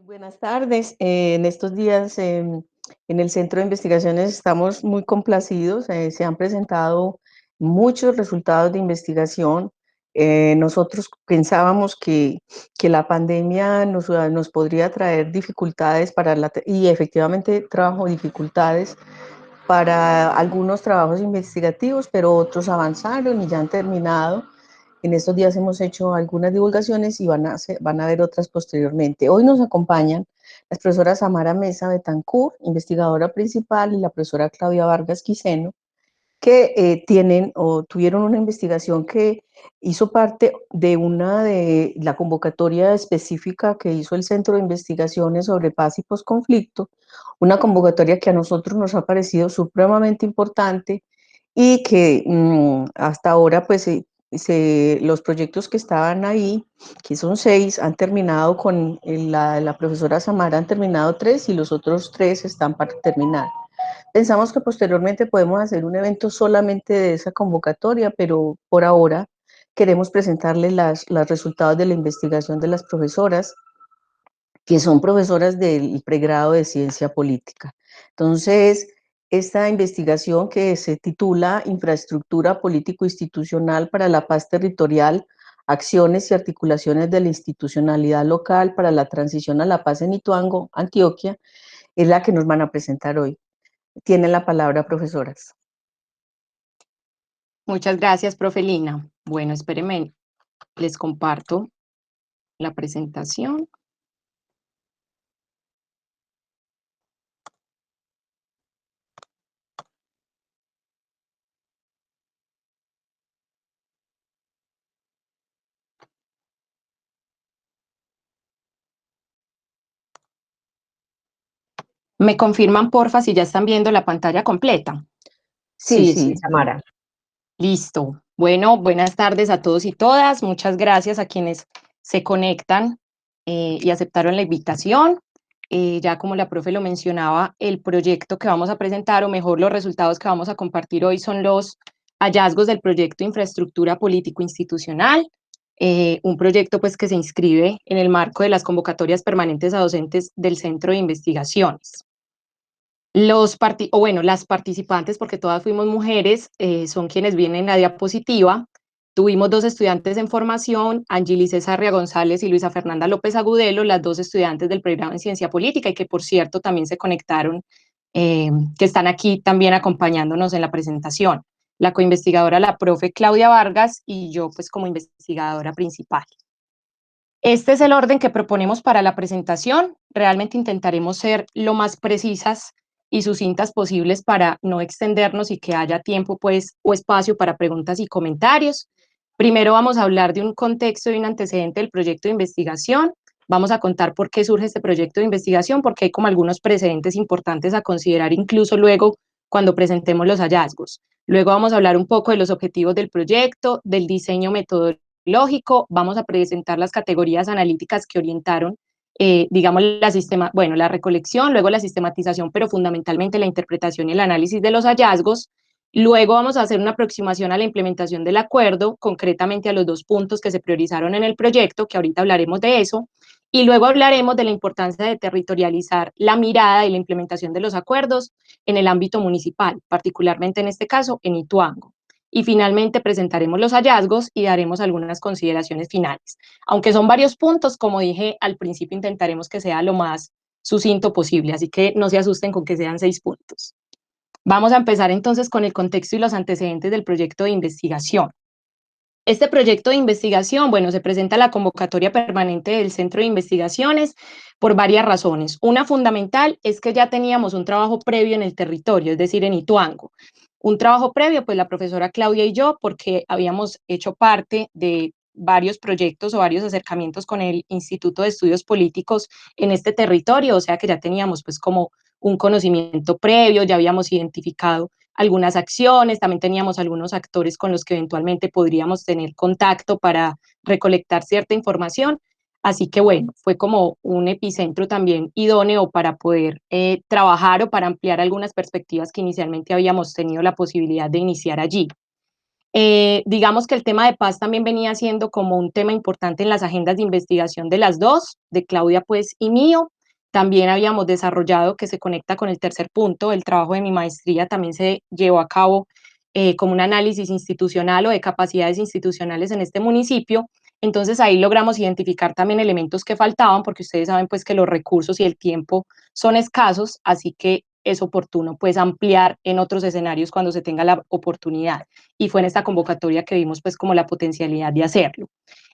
Buenas tardes. En estos días en el Centro de Investigaciones estamos muy complacidos. Se han presentado muchos resultados de investigación. Nosotros pensábamos que la pandemia nos podría traer dificultades y efectivamente trajo dificultades para algunos trabajos investigativos, pero otros avanzaron y ya han terminado. En estos días hemos hecho algunas divulgaciones y van a haber otras posteriormente. Hoy nos acompañan las profesoras Samara Mesa Betancourt, investigadora principal, y la profesora Claudia Vargas Quiseno, que tienen o tuvieron una investigación que hizo parte de la convocatoria específica que hizo el Centro de Investigaciones sobre Paz y Posconflicto, una convocatoria que a nosotros nos ha parecido supremamente importante y que hasta ahora pues los proyectos que estaban ahí, que son 6, han terminado con la profesora Samara, han terminado 3 y los otros 3 están para terminar. Pensamos que posteriormente podemos hacer un evento solamente de esa convocatoria, pero por ahora queremos presentarles los resultados de la investigación de las profesoras, que son profesoras del pregrado de Ciencia Política. Entonces, esta investigación que se titula Infraestructura Político-Institucional para la Paz Territorial, Acciones y Articulaciones de la Institucionalidad Local para la Transición a la Paz en Ituango, Antioquia, es la que nos van a presentar hoy. Tienen la palabra, profesoras. Muchas gracias, profe Lina. Bueno, espérenme, les comparto la presentación. ¿Me confirman, porfa, si ya están viendo la pantalla completa? Sí, Sí, sí. Samara. Listo. Bueno, buenas tardes a todos y todas. Muchas gracias a quienes se conectan y aceptaron la invitación. Ya como la profe lo mencionaba, el proyecto que vamos a presentar, o mejor los resultados que vamos a compartir hoy, son los hallazgos del proyecto Infraestructura Político-Institucional, un proyecto pues que se inscribe en el marco de las convocatorias permanentes a docentes del Centro de Investigaciones. Las participantes, porque todas fuimos mujeres, son quienes vienen en la diapositiva. Tuvimos 2 estudiantes en formación, Angelice Sarria González y Luisa Fernanda López Agudelo, las 2 estudiantes del pregrado en Ciencia Política y que, por cierto, también se conectaron, que están aquí también acompañándonos en la presentación. La coinvestigadora, la profe Claudia Vargas, y yo, pues, como investigadora principal. Este es el orden que proponemos para la presentación. Realmente intentaremos ser lo más precisas y sucintas posibles para no extendernos y que haya tiempo, pues, o espacio para preguntas y comentarios. Primero vamos a hablar de un contexto y un antecedente del proyecto de investigación. Vamos a contar por qué surge este proyecto de investigación, porque hay como algunos precedentes importantes a considerar incluso luego cuando presentemos los hallazgos. Luego vamos a hablar un poco de los objetivos del proyecto, del diseño metodológico. Vamos a presentar las categorías analíticas que orientaron, digamos, la recolección, luego la sistematización, pero fundamentalmente la interpretación y el análisis de los hallazgos. Luego vamos a hacer una aproximación a la implementación del acuerdo, concretamente a los 2 puntos que se priorizaron en el proyecto, que ahorita hablaremos de eso. Y luego hablaremos de la importancia de territorializar la mirada y la implementación de los acuerdos en el ámbito municipal, particularmente en este caso en Ituango. Y finalmente presentaremos los hallazgos y daremos algunas consideraciones finales. Aunque son varios puntos, como dije al principio, intentaremos que sea lo más sucinto posible, así que no se asusten con que sean 6 puntos. Vamos a empezar entonces con el contexto y los antecedentes del proyecto de investigación. Este proyecto de investigación, bueno, se presenta la convocatoria permanente del Centro de Investigaciones por varias razones. Una fundamental es que ya teníamos un trabajo previo en el territorio, es decir, en Ituango. Un trabajo previo, pues la profesora Claudia y yo, porque habíamos hecho parte de varios proyectos o varios acercamientos con el Instituto de Estudios Políticos en este territorio, o sea que ya teníamos pues como un conocimiento previo, ya habíamos identificado algunas acciones, también teníamos algunos actores con los que eventualmente podríamos tener contacto para recolectar cierta información. Así que bueno, fue como un epicentro también idóneo para poder trabajar o para ampliar algunas perspectivas que inicialmente habíamos tenido la posibilidad de iniciar allí. Digamos que el tema de paz también venía siendo como un tema importante en las agendas de investigación de las 2, de Claudia pues y mío. también habíamos desarrollado, que se conecta con el tercer punto, el trabajo de mi maestría también se llevó a cabo como un análisis institucional o de capacidades institucionales en este municipio. Entonces ahí logramos identificar también elementos que faltaban, porque ustedes saben pues que los recursos y el tiempo son escasos, así que es oportuno pues ampliar en otros escenarios cuando se tenga la oportunidad. Y fue en esta convocatoria que vimos pues como la potencialidad de hacerlo.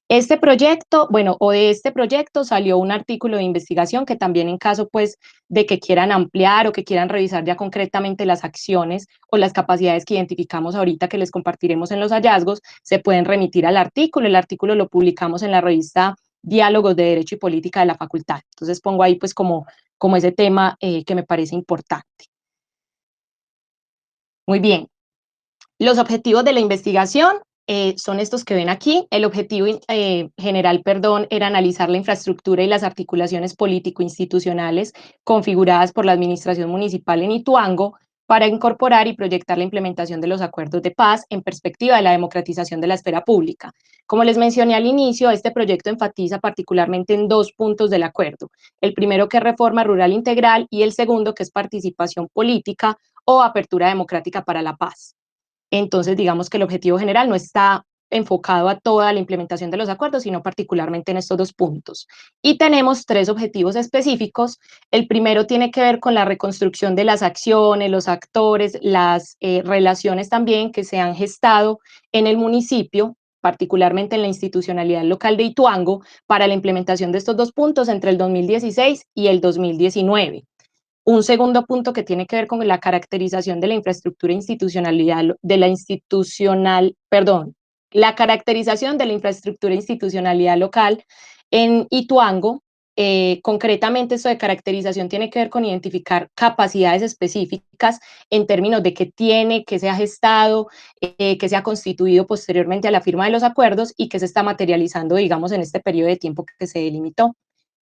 Este proyecto, bueno, o de este proyecto salió un artículo de investigación que también en caso pues de que quieran ampliar o que quieran revisar ya concretamente las acciones o las capacidades que identificamos ahorita que les compartiremos en los hallazgos, se pueden remitir al artículo. El artículo lo publicamos en la revista Diálogos de Derecho y Política de la Facultad. Entonces pongo ahí pues como ese tema que me parece importante. Muy bien. Los objetivos de la investigación son estos que ven aquí. El objetivo general, perdón, era analizar la infraestructura y las articulaciones político-institucionales configuradas por la administración municipal en Ituango para incorporar y proyectar la implementación de los acuerdos de paz en perspectiva de la democratización de la esfera pública. Como les mencioné al inicio, este proyecto enfatiza particularmente en dos puntos del acuerdo. El primero, que es reforma rural integral, y el segundo, que es participación política o apertura democrática para la paz. Entonces, digamos que el objetivo general no está enfocado a toda la implementación de los acuerdos, sino particularmente en estos dos puntos. Y tenemos tres objetivos específicos. El primero tiene que ver con la reconstrucción de las acciones, los actores, las relaciones también que se han gestado en el municipio, particularmente en la institucionalidad local de Ituango, para la implementación de estos dos puntos entre el 2016 y el 2019. Un segundo punto que tiene que ver con la caracterización de la infraestructura institucionalidad, la caracterización de la infraestructura institucionalidad local en Ituango. Concretamente, esto de caracterización tiene que ver con identificar capacidades específicas en términos de qué tiene, qué se ha gestado, qué se ha constituido posteriormente a la firma de los acuerdos y qué se está materializando, digamos, en este periodo de tiempo que se delimitó.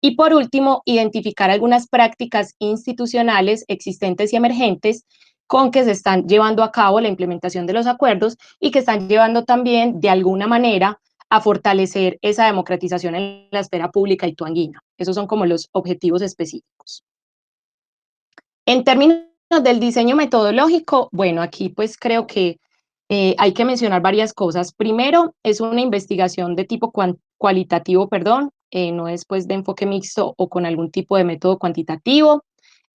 Y por último, identificar algunas prácticas institucionales existentes y emergentes con que se están llevando a cabo la implementación de los acuerdos y que están llevando también de alguna manera a fortalecer esa democratización en la esfera pública ituanguina. Esos son como los objetivos específicos. En términos del diseño metodológico, bueno, aquí pues creo que hay que mencionar varias cosas. Primero, es una investigación de tipo cualitativo, perdón, no es pues de enfoque mixto o con algún tipo de método cuantitativo.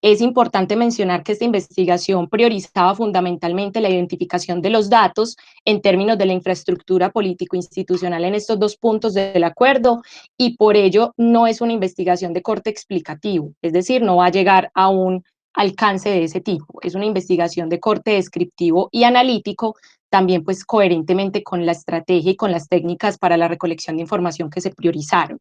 Es importante mencionar que esta investigación priorizaba fundamentalmente la identificación de los datos en términos de la infraestructura político-institucional en estos dos puntos del acuerdo, y por ello no es una investigación de corte explicativo, es decir, no va a llegar a un alcance de ese tipo. Es una investigación de corte descriptivo y analítico, también pues coherentemente con la estrategia y con las técnicas para la recolección de información que se priorizaron.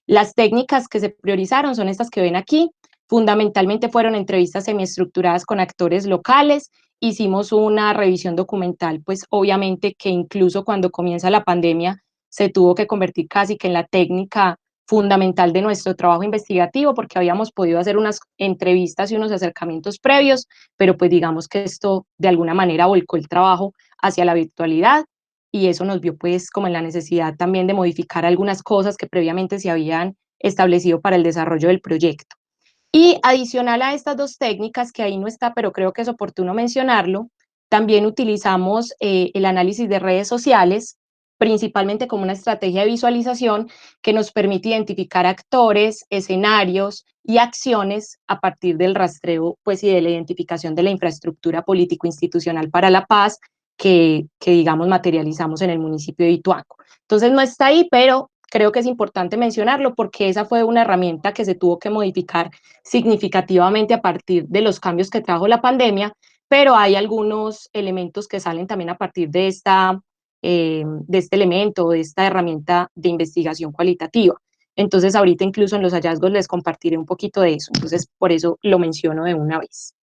Las técnicas que se priorizaron son estas que ven aquí. Fundamentalmente fueron entrevistas semiestructuradas con actores locales. Hicimos una revisión documental, pues obviamente que incluso cuando comienza la pandemia se tuvo que convertir casi que en la técnica fundamental de nuestro trabajo investigativo, porque habíamos podido hacer unas entrevistas y unos acercamientos previos, pero pues digamos que esto de alguna manera volcó el trabajo hacia la virtualidad, y eso nos vio pues como en la necesidad también de modificar algunas cosas que previamente se habían establecido para el desarrollo del proyecto. Y adicional a estas dos técnicas, que ahí no está, pero creo que es oportuno mencionarlo, también utilizamos el análisis de redes sociales, principalmente como una estrategia de visualización que nos permite identificar actores, escenarios y acciones a partir del rastreo pues, y de la identificación de la infraestructura político-institucional para la paz que digamos materializamos en el municipio de Ituango. Entonces no está ahí, pero creo que es importante mencionarlo porque esa fue una herramienta que se tuvo que modificar significativamente a partir de los cambios que trajo la pandemia, pero hay algunos elementos que salen también a partir de este elemento, de esta herramienta de investigación cualitativa. Entonces, ahorita incluso en los hallazgos les compartiré un poquito de eso. Entonces, por eso lo menciono de una vez.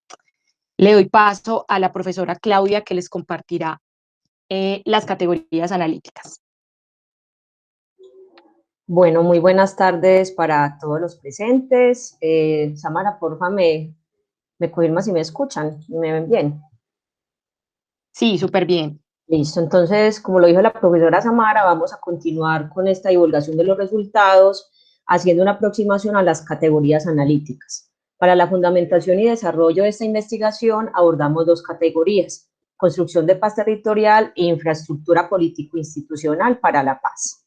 Le doy paso a la profesora Claudia, que les compartirá las categorías analíticas. Bueno, muy buenas tardes para todos los presentes. Samara, porfa, me confirma si me escuchan y me ven bien. Sí, súper bien. Listo, entonces, como lo dijo la profesora Samara, vamos a continuar con esta divulgación de los resultados haciendo una aproximación a las categorías analíticas. Para la fundamentación y desarrollo de esta investigación abordamos dos categorías: construcción de paz territorial e infraestructura político-institucional para la paz.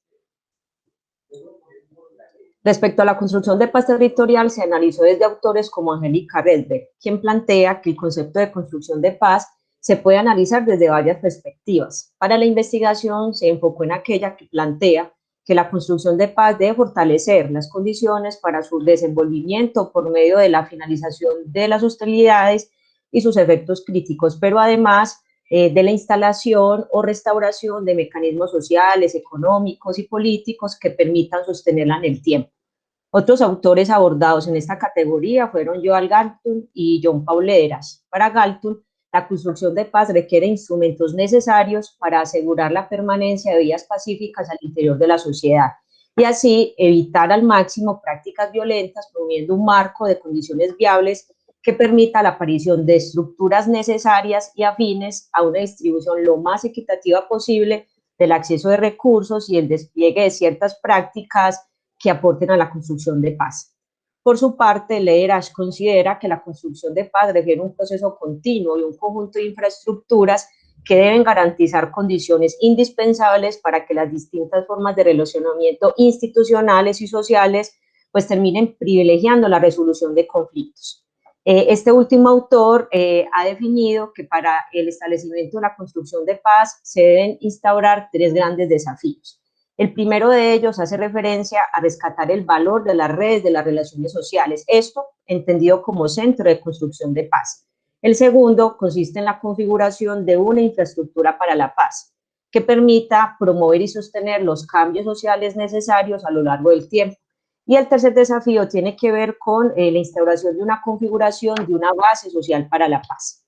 Respecto a la construcción de paz territorial, se analizó desde autores como Angélica Redberg, quien plantea que el concepto de construcción de paz se puede analizar desde varias perspectivas. Para la investigación se enfocó en aquella que plantea que la construcción de paz debe fortalecer las condiciones para su desenvolvimiento por medio de la finalización de las hostilidades y sus efectos críticos, pero además de la instalación o restauración de mecanismos sociales, económicos y políticos que permitan sostenerla en el tiempo. Otros autores abordados en esta categoría fueron Joan Galtung y John Paul Lederach. Para Galtung, la construcción de paz requiere instrumentos necesarios para asegurar la permanencia de vías pacíficas al interior de la sociedad y así evitar al máximo prácticas violentas, promoviendo un marco de condiciones viables que permita la aparición de estructuras necesarias y afines a una distribución lo más equitativa posible del acceso de recursos y el despliegue de ciertas prácticas que aporten a la construcción de paz. Por su parte, Lederach considera que la construcción de paz requiere un proceso continuo y un conjunto de infraestructuras que deben garantizar condiciones indispensables para que las distintas formas de relacionamiento institucionales y sociales pues terminen privilegiando la resolución de conflictos. Este último autor ha definido que para el establecimiento de la construcción de paz se deben instaurar tres grandes desafíos. El primero de ellos hace referencia a rescatar el valor de las redes de las relaciones sociales, esto entendido como centro de construcción de paz. El segundo consiste en la configuración de una infraestructura para la paz, que permita promover y sostener los cambios sociales necesarios a lo largo del tiempo. Y el tercer desafío tiene que ver con la instauración de una configuración de una base social para la paz.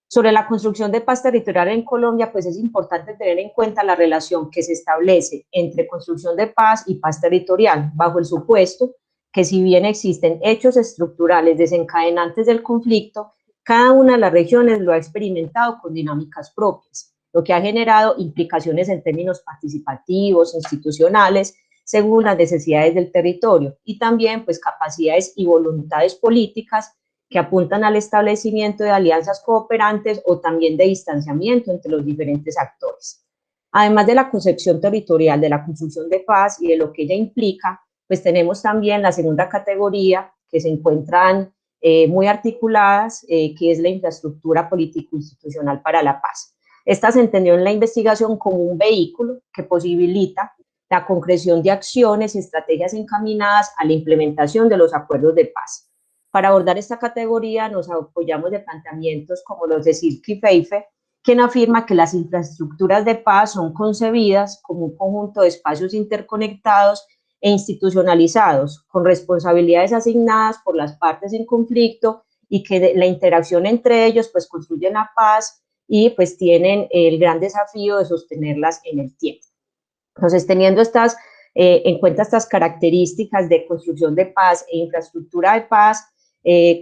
Sobre la construcción de paz territorial en Colombia, pues es importante tener en cuenta la relación que se establece entre construcción de paz y paz territorial, bajo el supuesto que si bien existen hechos estructurales desencadenantes del conflicto, cada una de las regiones lo ha experimentado con dinámicas propias, lo que ha generado implicaciones en términos participativos, institucionales, según las necesidades del territorio, y también pues capacidades y voluntades políticas que apuntan al establecimiento de alianzas cooperantes o también de distanciamiento entre los diferentes actores. Además de la concepción territorial de la construcción de paz y de lo que ella implica, pues tenemos también la segunda categoría que se encuentran muy articuladas, que es la infraestructura político-institucional para la paz. Esta se entendió en la investigación como un vehículo que posibilita la concreción de acciones y estrategias encaminadas a la implementación de los acuerdos de paz. Para abordar esta categoría nos apoyamos de planteamientos como los de Silke y Pfeiffer, quien afirma que las infraestructuras de paz son concebidas como un conjunto de espacios interconectados e institucionalizados, con responsabilidades asignadas por las partes en conflicto y que la interacción entre ellos pues construyen la paz y pues tienen el gran desafío de sostenerlas en el tiempo. Entonces, teniendo en cuenta estas características de construcción de paz e infraestructura de paz,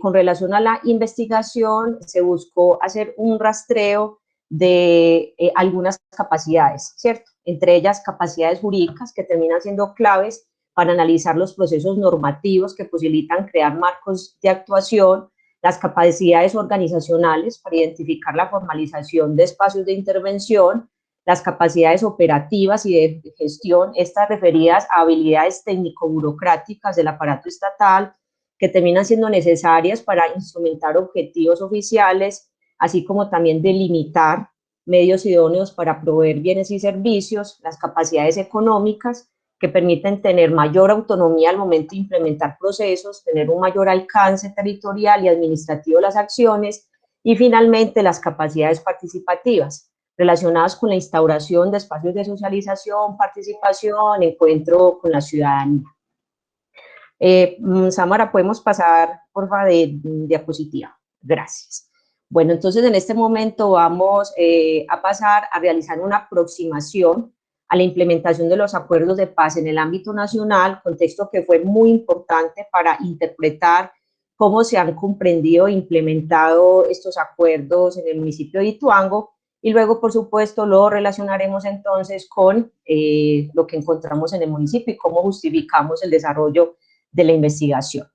con relación a la investigación, se buscó hacer un rastreo de algunas capacidades, ¿cierto? Entre ellas, capacidades jurídicas que terminan siendo claves para analizar los procesos normativos que posibilitan crear marcos de actuación, las capacidades organizacionales para identificar la formalización de espacios de intervención, las capacidades operativas y de gestión, estas referidas a habilidades técnico-burocráticas del aparato estatal, que terminan siendo necesarias para instrumentar objetivos oficiales, así como también delimitar medios idóneos para proveer bienes y servicios, las capacidades económicas, que permiten tener mayor autonomía al momento de implementar procesos, tener un mayor alcance territorial y administrativo de las acciones, y finalmente las capacidades participativas, relacionadas con la instauración de espacios de socialización, participación, encuentro con la ciudadanía. Samara, podemos pasar, por favor, de diapositiva. Gracias. Bueno, entonces en este momento vamos a pasar a realizar una aproximación a la implementación de los acuerdos de paz en el ámbito nacional, contexto que fue muy importante para interpretar cómo se han comprendido e implementado estos acuerdos en el municipio de Ituango, y luego, por supuesto, lo relacionaremos entonces con lo que encontramos en el municipio y cómo justificamos el desarrollo de la investigación.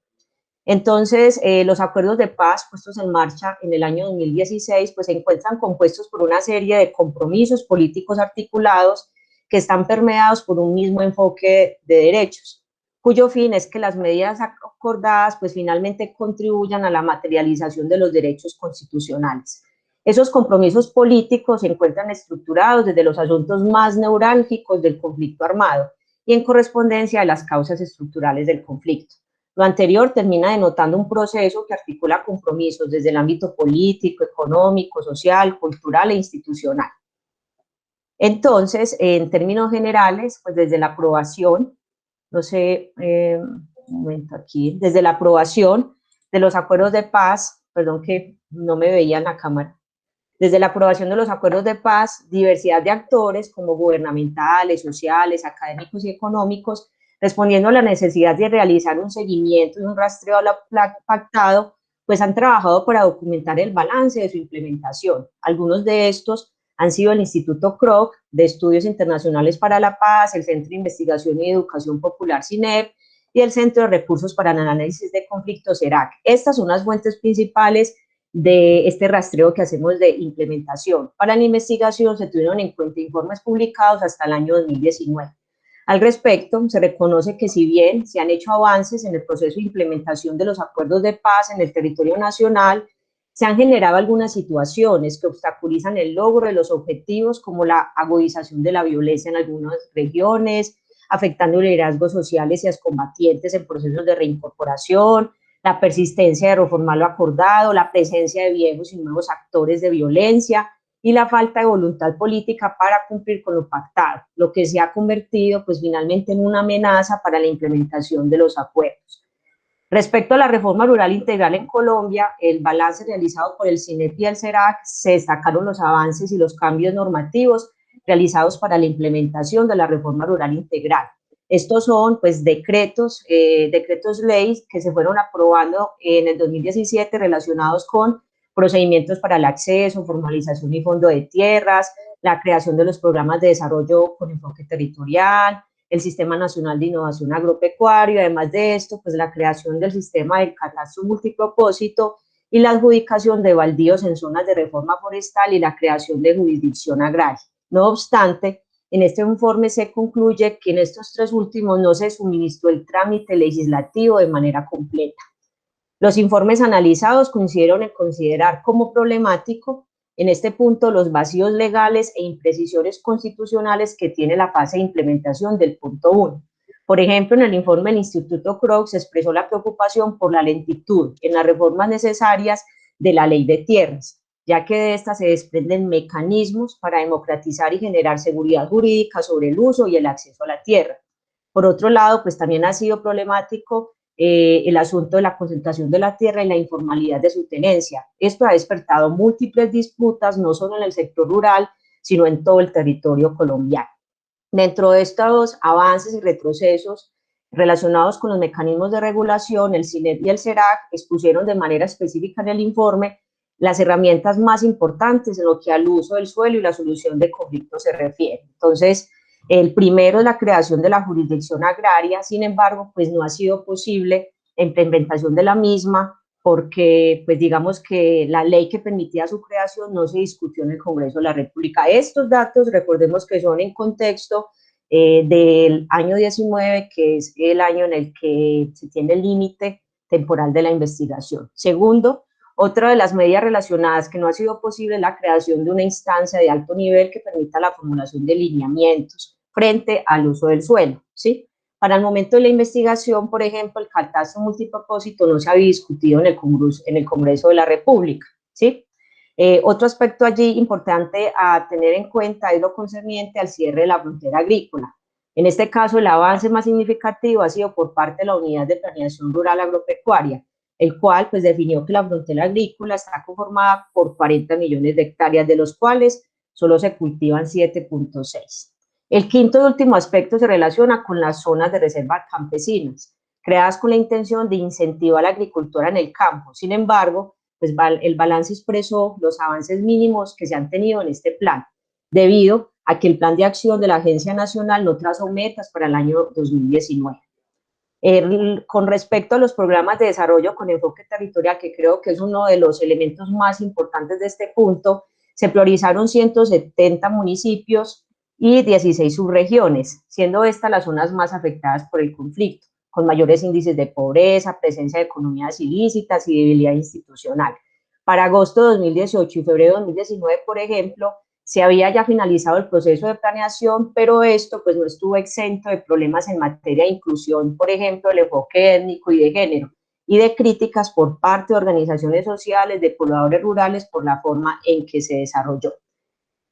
Entonces, los acuerdos de paz puestos en marcha en el año 2016 pues se encuentran compuestos por una serie de compromisos políticos articulados que están permeados por un mismo enfoque de derechos, cuyo fin es que las medidas acordadas pues finalmente contribuyan a la materialización de los derechos constitucionales. Esos compromisos políticos se encuentran estructurados desde los asuntos más neurálgicos del conflicto armado y en correspondencia a las causas estructurales del conflicto. Lo anterior termina denotando un proceso que articula compromisos desde el ámbito político, económico, social, cultural e institucional. Entonces, en términos generales, pues desde la aprobación, no sé, un momento aquí, desde la aprobación de los acuerdos de paz, perdón que no me veía en la cámara, desde la aprobación de los acuerdos de paz, diversidad de actores como gubernamentales, sociales, académicos y económicos, respondiendo a la necesidad de realizar un seguimiento y un rastreo a lo pactado, pues han trabajado para documentar el balance de su implementación. Algunos de estos han sido el Instituto Kroc de Estudios Internacionales para la Paz, el Centro de Investigación y Educación Popular CINEP y el Centro de Recursos para el Análisis de Conflictos CERAC. Estas son las fuentes principales de este rastreo que hacemos de implementación. Para la investigación se tuvieron en cuenta informes publicados hasta el año 2019. Al respecto, se reconoce que si bien se han hecho avances en el proceso de implementación de los acuerdos de paz en el territorio nacional, se han generado algunas situaciones que obstaculizan el logro de los objetivos, como la agudización de la violencia en algunas regiones, afectando liderazgos sociales y excombatientes en procesos de reincorporación, la persistencia de reformar lo acordado, la presencia de viejos y nuevos actores de violencia y la falta de voluntad política para cumplir con lo pactado, lo que se ha convertido pues finalmente en una amenaza para la implementación de los acuerdos. Respecto a la reforma rural integral en Colombia, el balance realizado por el CINEP y el CERAC, se destacaron los avances y los cambios normativos realizados para la implementación de la reforma rural integral. Estos son pues decretos leyes que se fueron aprobando en el 2017 relacionados con procedimientos para el acceso, formalización y fondo de tierras, la creación de los programas de desarrollo con enfoque territorial, el Sistema Nacional de Innovación Agropecuario, además de esto, pues la creación del sistema de catastro multipropósito y la adjudicación de baldíos en zonas de reforma forestal y la creación de jurisdicción agraria. No obstante, en este informe se concluye que en estos tres últimos no se suministró el trámite legislativo de manera completa. Los informes analizados coincidieron en considerar como problemático en este punto los vacíos legales e imprecisiones constitucionales que tiene la fase de implementación del punto 1. Por ejemplo, en el informe del Instituto Kroc se expresó la preocupación por la lentitud en las reformas necesarias de la ley de tierras, ya que de esta se desprenden mecanismos para democratizar y generar seguridad jurídica sobre el uso y el acceso a la tierra. Por otro lado, pues también ha sido problemático el asunto de la concentración de la tierra y la informalidad de su tenencia. Esto ha despertado múltiples disputas, no solo en el sector rural, sino en todo el territorio colombiano. Dentro de estos avances y retrocesos relacionados con los mecanismos de regulación, el CINEP y el CERAC expusieron de manera específica en el informe las herramientas más importantes en lo que al uso del suelo y la solución de conflictos se refiere. Entonces, el primero es la creación de la jurisdicción agraria, sin embargo, pues no ha sido posible la implementación de la misma porque, pues digamos que la ley que permitía su creación no se discutió en el Congreso de la República. Estos datos, recordemos que son en contexto del año 19, que es el año en el que se tiene el límite temporal de la investigación. Segundo, otra de las medidas relacionadas que no ha sido posible es la creación de una instancia de alto nivel que permita la formulación de lineamientos frente al uso del suelo, ¿sí? Para el momento de la investigación, por ejemplo, el catastro multipropósito no se había discutido en el Congreso de la República, ¿sí? Otro aspecto allí importante a tener en cuenta es lo concerniente al cierre de la frontera agrícola. En este caso, el avance más significativo ha sido por parte de la Unidad de Planeación Rural Agropecuaria, el cual pues definió que la frontera agrícola está conformada por 40 millones de hectáreas, de los cuales solo se cultivan 7.6. El quinto y último aspecto se relaciona con las zonas de reserva campesinas, creadas con la intención de incentivar la agricultura en el campo. Sin embargo, pues el balance expresó los avances mínimos que se han tenido en este plan, debido a que el plan de acción de la Agencia Nacional no trazó metas para el año 2019. Con respecto a los programas de desarrollo con enfoque territorial, que creo que es uno de los elementos más importantes de este punto, se priorizaron 170 municipios y 16 subregiones, siendo estas las zonas más afectadas por el conflicto, con mayores índices de pobreza, presencia de economías ilícitas y debilidad institucional. Para agosto de 2018 y febrero de 2019, por ejemplo, se había ya finalizado el proceso de planeación, pero esto pues no estuvo exento de problemas en materia de inclusión, por ejemplo, el enfoque étnico y de género, y de críticas por parte de organizaciones sociales, de pobladores rurales, por la forma en que se desarrolló.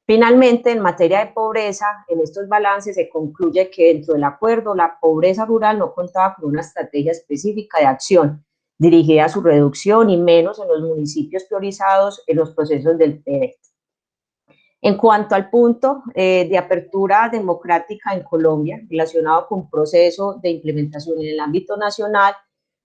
Finalmente, en materia de pobreza, en estos balances se concluye que dentro del acuerdo, la pobreza rural no contaba con una estrategia específica de acción dirigida a su reducción y menos en los municipios priorizados en los procesos del PDET. En cuanto al punto de apertura democrática en Colombia, relacionado con proceso de implementación en el ámbito nacional,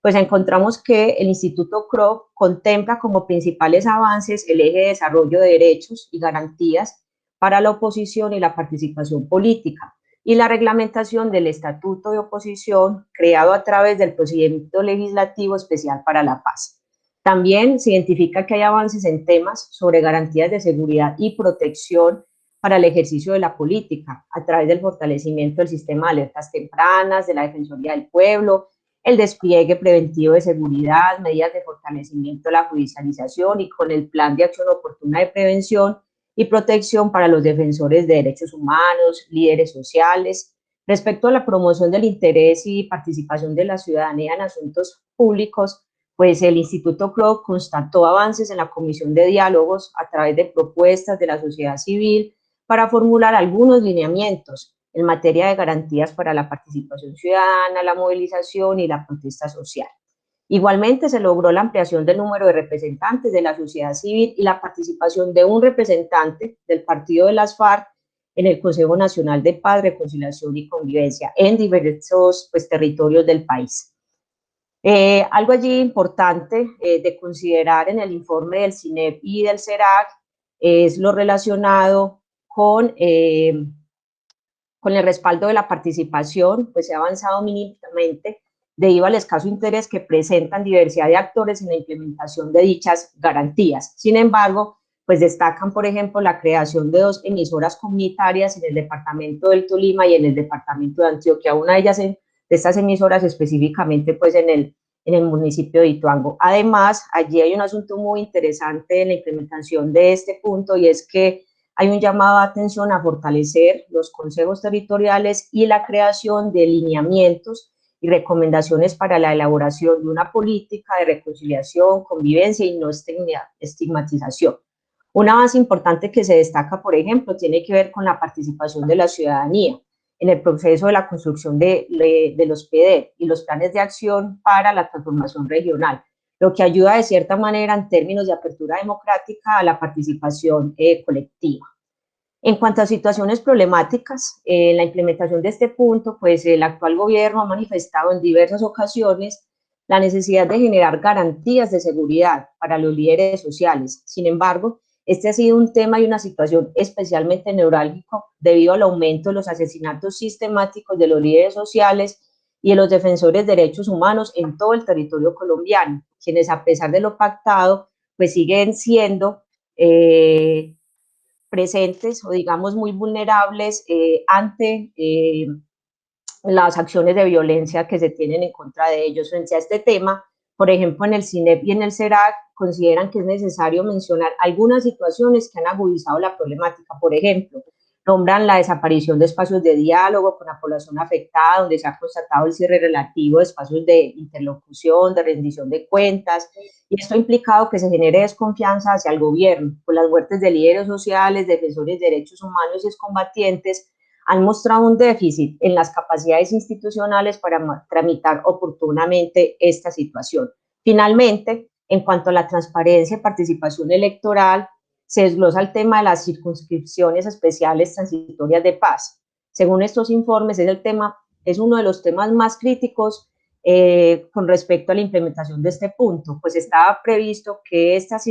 pues encontramos que el Instituto CROC contempla como principales avances el eje de desarrollo de derechos y garantías para la oposición y la participación política, y la reglamentación del Estatuto de Oposición creado a través del procedimiento legislativo especial para la paz. También se identifica que hay avances en temas sobre garantías de seguridad y protección para el ejercicio de la política, a través del fortalecimiento del sistema de alertas tempranas, de la Defensoría del Pueblo, el despliegue preventivo de seguridad, medidas de fortalecimiento de la judicialización y con el plan de acción oportuna de prevención y protección para los defensores de derechos humanos, líderes sociales. Respecto a la promoción del interés y participación de la ciudadanía en asuntos públicos, pues el Instituto CROC constató avances en la comisión de diálogos a través de propuestas de la sociedad civil para formular algunos lineamientos en materia de garantías para la participación ciudadana, la movilización y la protesta social. Igualmente se logró la ampliación del número de representantes de la sociedad civil y la participación de un representante del partido de las FARC en el Consejo Nacional de Paz, Reconciliación y Convivencia en diversos territorios del país. Algo allí importante de considerar en el informe del CINEP y del CERAC es lo relacionado con el respaldo de la participación, pues se ha avanzado mínimamente debido al escaso interés que presentan diversidad de actores en la implementación de dichas garantías. Sin embargo, pues destacan, por ejemplo, la creación de 2 emisoras comunitarias en el departamento del Tolima y en el departamento de Antioquia, una de ellas de estas emisoras específicamente pues en el municipio de Ituango. Además, allí hay un asunto muy interesante en la implementación de este punto, y es que hay un llamado de atención a fortalecer los consejos territoriales y la creación de lineamientos y recomendaciones para la elaboración de una política de reconciliación, convivencia y no estigmatización. Un avance importante que se destaca, por ejemplo, tiene que ver con la participación de la ciudadanía en el proceso de la construcción de los PD y los planes de acción para la transformación regional, lo que ayuda de cierta manera en términos de apertura democrática a la participación colectiva. En cuanto a situaciones problemáticas, la implementación de este punto, pues el actual gobierno ha manifestado en diversas ocasiones la necesidad de generar garantías de seguridad para los líderes sociales. Sin embargo, este ha sido un tema y una situación especialmente neurálgico debido al aumento de los asesinatos sistemáticos de los líderes sociales y de los defensores de derechos humanos en todo el territorio colombiano, quienes a pesar de lo pactado, pues siguen siendo presentes o digamos muy vulnerables ante las acciones de violencia que se tienen en contra de ellos. Frente a este tema, por ejemplo, en el CINEP y en el CERAC consideran que es necesario mencionar algunas situaciones que han agudizado la problemática. Por ejemplo, nombran la desaparición de espacios de diálogo con la población afectada, donde se ha constatado el cierre relativo de espacios de interlocución, de rendición de cuentas, y esto ha implicado que se genere desconfianza hacia el gobierno, por las muertes de líderes sociales, defensores de derechos humanos y excombatientes han mostrado un déficit en las capacidades institucionales para tramitar oportunamente esta situación. Finalmente, en cuanto a la transparencia y participación electoral, se desglosa el tema de las circunscripciones especiales transitorias de paz. Según estos informes, es uno de los temas más críticos con respecto a la implementación de este punto, pues estaba previsto que estas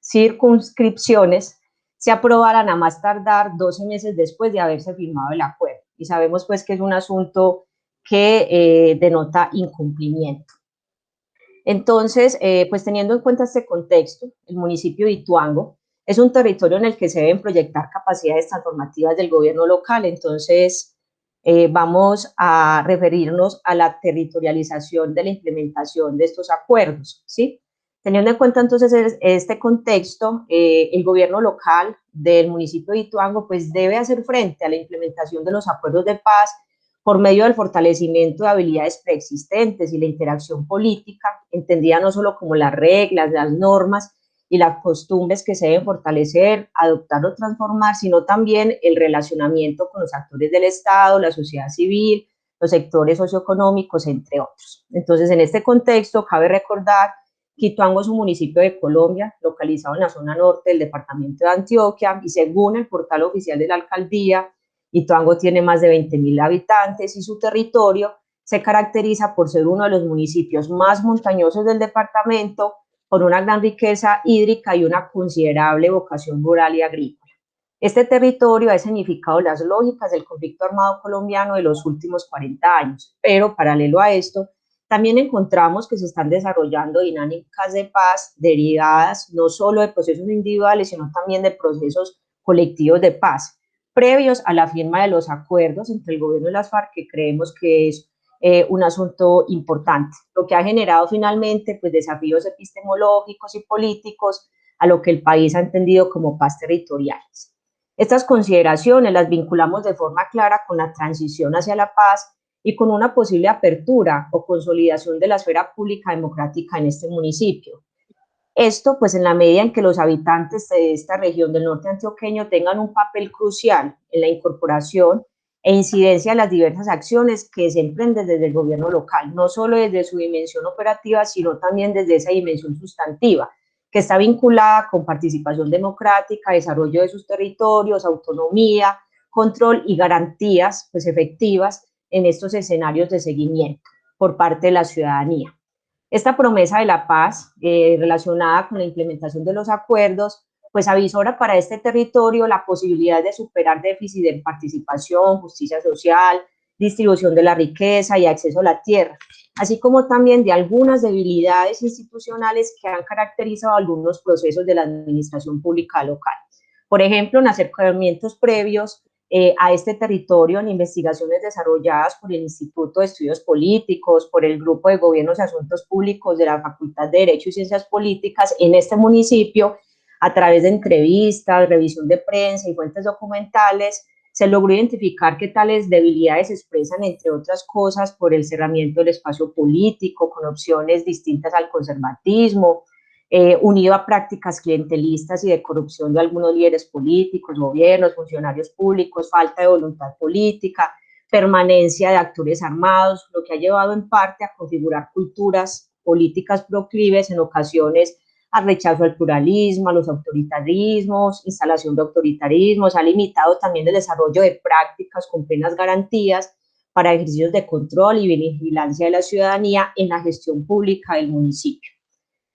circunscripciones se aprobaran a más tardar 12 meses después de haberse firmado el acuerdo. Y sabemos pues que es un asunto que denota incumplimiento. Entonces, pues teniendo en cuenta este contexto, el municipio de Ituango es un territorio en el que se deben proyectar capacidades transformativas del gobierno local. Entonces, vamos a referirnos a la territorialización de la implementación de estos acuerdos, ¿sí? Teniendo en cuenta entonces este contexto, el gobierno local del municipio de Ituango pues debe hacer frente a la implementación de los acuerdos de paz por medio del fortalecimiento de habilidades preexistentes y la interacción política, entendida no solo como las reglas, las normas y las costumbres que se deben fortalecer, adoptar o transformar, sino también el relacionamiento con los actores del Estado, la sociedad civil, los sectores socioeconómicos, entre otros. Entonces, en este contexto, cabe recordar que Ituango es un municipio de Colombia, localizado en la zona norte del departamento de Antioquia, y según el portal oficial de la alcaldía, Ituango tiene más de 20.000 habitantes y su territorio se caracteriza por ser uno de los municipios más montañosos del departamento, con una gran riqueza hídrica y una considerable vocación rural y agrícola. Este territorio ha escenificado las lógicas del conflicto armado colombiano de los últimos 40 años, pero paralelo a esto, también encontramos que se están desarrollando dinámicas de paz derivadas no solo de procesos individuales, sino también de procesos colectivos de paz, previos a la firma de los acuerdos entre el gobierno y las FARC, que creemos que es un asunto importante, lo que ha generado finalmente pues, desafíos epistemológicos y políticos a lo que el país ha entendido como paz territoriales. Estas consideraciones las vinculamos de forma clara con la transición hacia la paz y con una posible apertura o consolidación de la esfera pública democrática en este municipio. Esto, pues, en la medida en que los habitantes de esta región del norte antioqueño tengan un papel crucial en la incorporación e incidencia de las diversas acciones que se emprenden desde el gobierno local, no solo desde su dimensión operativa, sino también desde esa dimensión sustantiva, que está vinculada con participación democrática, desarrollo de sus territorios, autonomía, control y garantías, pues, efectivas en estos escenarios de seguimiento por parte de la ciudadanía. Esta promesa de la paz relacionada con la implementación de los acuerdos, pues avisora para este territorio la posibilidad de superar déficit de participación, justicia social, distribución de la riqueza y acceso a la tierra, así como también de algunas debilidades institucionales que han caracterizado algunos procesos de la administración pública local. Por ejemplo, en acercamientos previos a este territorio en investigaciones desarrolladas por el Instituto de Estudios Políticos, por el Grupo de Gobiernos y Asuntos Públicos de la Facultad de Derecho y Ciencias Políticas en este municipio, a través de entrevistas, revisión de prensa y fuentes documentales, se logró identificar que tales debilidades se expresan, entre otras cosas, por el cerramiento del espacio político, con opciones distintas al conservatismo, unido a prácticas clientelistas y de corrupción de algunos líderes políticos, gobiernos, funcionarios públicos, falta de voluntad política, permanencia de actores armados, lo que ha llevado en parte a configurar culturas políticas proclives en ocasiones al rechazo al pluralismo, a los autoritarismos, instalación de autoritarismos, ha limitado también el desarrollo de prácticas con plenas garantías para ejercicios de control y vigilancia de la ciudadanía en la gestión pública del municipio.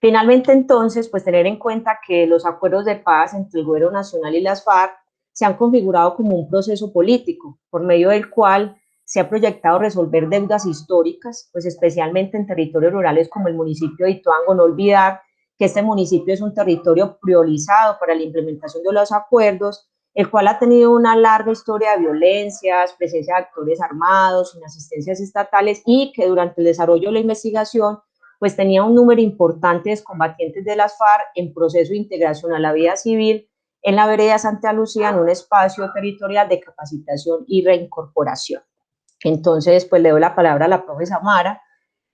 Finalmente, entonces, pues tener en cuenta que los acuerdos de paz entre el gobierno nacional y las FARC se han configurado como un proceso político, por medio del cual se ha proyectado resolver deudas históricas, pues especialmente en territorios rurales como el municipio de Ituango. No olvidar que este municipio es un territorio priorizado para la implementación de los acuerdos, el cual ha tenido una larga historia de violencias, presencia de actores armados, inasistencias estatales, y que durante el desarrollo de la investigación pues tenía un número importante de combatientes de las FARC en proceso de integración a la vida civil en la vereda Santa Lucía, en un espacio territorial de capacitación y reincorporación. Entonces, pues le doy la palabra a la profe Samara,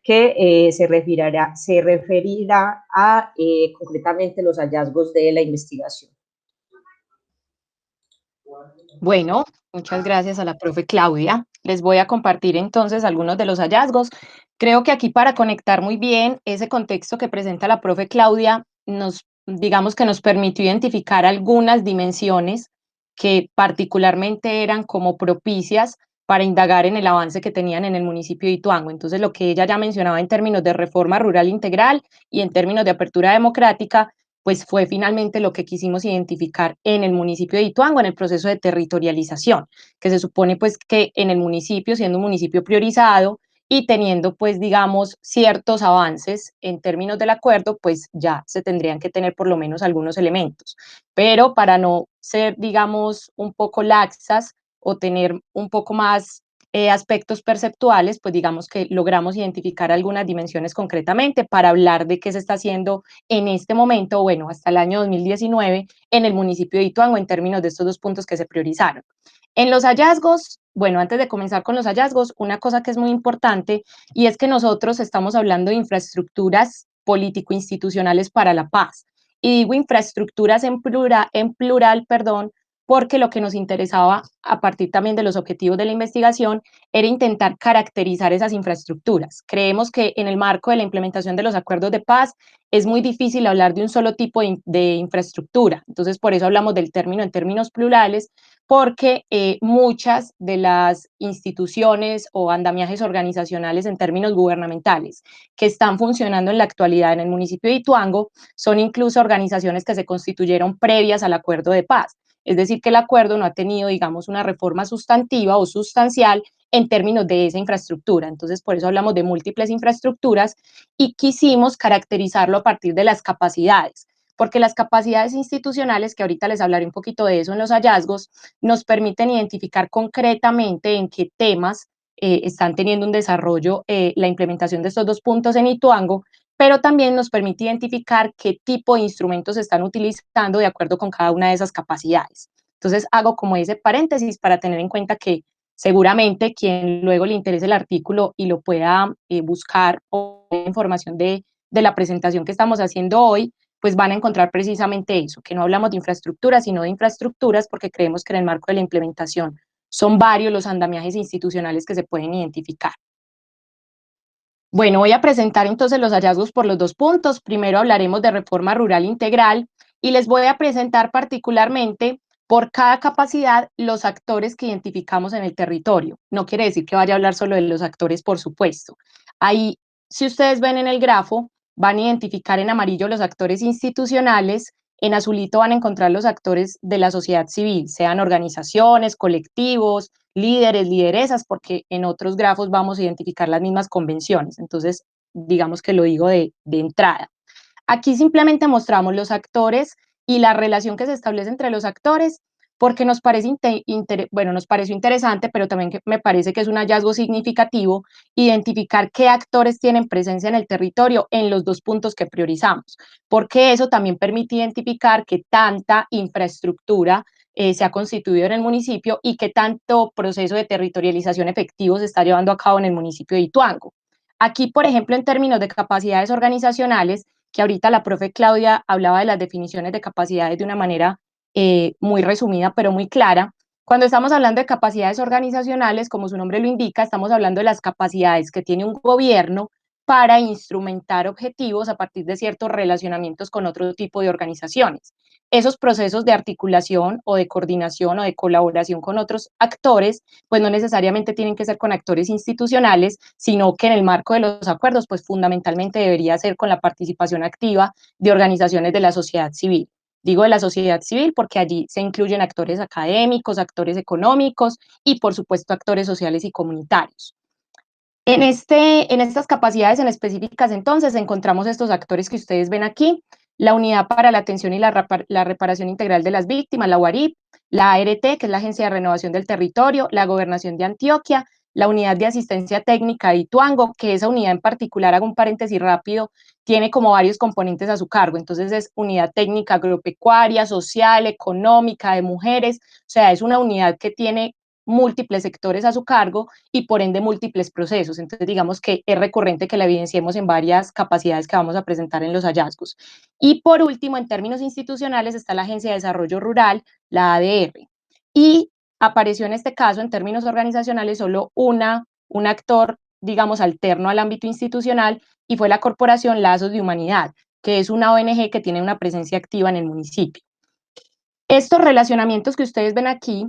que se referirá a concretamente los hallazgos de la investigación. Bueno, muchas gracias a la profe Claudia. Les voy a compartir entonces algunos de los hallazgos. Creo que aquí, para conectar muy bien ese contexto que presenta la profe Claudia, digamos que nos permitió identificar algunas dimensiones que particularmente eran como propicias para indagar en el avance que tenían en el municipio de Ituango. Entonces, lo que ella ya mencionaba en términos de reforma rural integral y en términos de apertura democrática, pues fue finalmente lo que quisimos identificar en el municipio de Ituango, en el proceso de territorialización, que se supone pues que en el municipio, siendo un municipio priorizado y teniendo pues digamos ciertos avances en términos del acuerdo, pues ya se tendrían que tener por lo menos algunos elementos. Pero para no ser digamos un poco laxas, o tener un poco más aspectos perceptuales, pues digamos que logramos identificar algunas dimensiones concretamente para hablar de qué se está haciendo en este momento, bueno, hasta el año 2019 en el municipio de Ituango en términos de estos dos puntos que se priorizaron. En los hallazgos, bueno, antes de comenzar con los hallazgos, una cosa que es muy importante y es que nosotros estamos hablando de infraestructuras político-institucionales para la paz. Y digo infraestructuras en plural, perdón, porque lo que nos interesaba a partir también de los objetivos de la investigación era intentar caracterizar esas infraestructuras. Creemos que en el marco de la implementación de los acuerdos de paz es muy difícil hablar de un solo tipo de infraestructura. Entonces, por eso hablamos del término en términos plurales, porque muchas de las instituciones o andamiajes organizacionales en términos gubernamentales que están funcionando en la actualidad en el municipio de Ituango son incluso organizaciones que se constituyeron previas al acuerdo de paz. Es decir, que el acuerdo no ha tenido, digamos, una reforma sustantiva o sustancial en términos de esa infraestructura. Entonces, por eso hablamos de múltiples infraestructuras y quisimos caracterizarlo a partir de las capacidades, porque las capacidades institucionales, que ahorita les hablaré un poquito de eso en los hallazgos, nos permiten identificar concretamente en qué temas están teniendo un desarrollo la implementación de estos dos puntos en Ituango, pero también nos permite identificar qué tipo de instrumentos se están utilizando de acuerdo con cada una de esas capacidades. Entonces hago como ese paréntesis para tener en cuenta que seguramente quien luego le interese el artículo y lo pueda buscar o información de la presentación que estamos haciendo hoy, pues van a encontrar precisamente eso, que no hablamos de infraestructuras, sino de infraestructuras, porque creemos que en el marco de la implementación son varios los andamiajes institucionales que se pueden identificar. Bueno, voy a presentar entonces los hallazgos por los dos puntos. Primero hablaremos de reforma rural integral y les voy a presentar particularmente por cada capacidad los actores que identificamos en el territorio. No quiere decir que vaya a hablar solo de los actores, por supuesto. Ahí, si ustedes ven en el grafo, van a identificar en amarillo los actores institucionales, en azulito van a encontrar los actores de la sociedad civil, sean organizaciones, colectivos, líderes, lideresas, porque en otros grafos vamos a identificar las mismas convenciones. Entonces, digamos que lo digo de entrada. Aquí simplemente mostramos los actores y la relación que se establece entre los actores, porque nos parece bueno, nos pareció interesante, pero también me parece que es un hallazgo significativo identificar qué actores tienen presencia en el territorio en los dos puntos que priorizamos, porque eso también permite identificar qué tanta infraestructura se ha constituido en el municipio y qué tanto proceso de territorialización efectivo se está llevando a cabo en el municipio de Ituango. Aquí, por ejemplo, en términos de capacidades organizacionales, que ahorita la profe Claudia hablaba de las definiciones de capacidades de una manera muy resumida, pero muy clara. Cuando estamos hablando de capacidades organizacionales, como su nombre lo indica, estamos hablando de las capacidades que tiene un gobierno para instrumentar objetivos a partir de ciertos relacionamientos con otro tipo de organizaciones. Esos procesos de articulación o de coordinación o de colaboración con otros actores, pues no necesariamente tienen que ser con actores institucionales, sino que en el marco de los acuerdos, pues fundamentalmente debería ser con la participación activa de organizaciones de la sociedad civil. Digo de la sociedad civil porque allí se incluyen actores académicos, actores económicos y por supuesto actores sociales y comunitarios. En estas capacidades en específicas, entonces, encontramos estos actores que ustedes ven aquí, la Unidad para la Atención y la Reparación Integral de las Víctimas, la UARIP, la ART, que es la Agencia de Renovación del Territorio, la Gobernación de Antioquia, la Unidad de Asistencia Técnica de Ituango, que esa unidad en particular, hago un paréntesis rápido, tiene como varios componentes a su cargo, entonces es unidad técnica agropecuaria, social, económica, de mujeres, o sea, es una unidad que tiene múltiples sectores a su cargo y por ende múltiples procesos. Entonces digamos que es recurrente que la evidenciemos en varias capacidades que vamos a presentar en los hallazgos. Y por último, en términos institucionales está la Agencia de Desarrollo Rural, la ADR. Y apareció en este caso, en términos organizacionales, solo un actor, digamos, alterno al ámbito institucional y fue la Corporación Lazos de Humanidad, que es una ONG que tiene una presencia activa en el municipio. Estos relacionamientos que ustedes ven aquí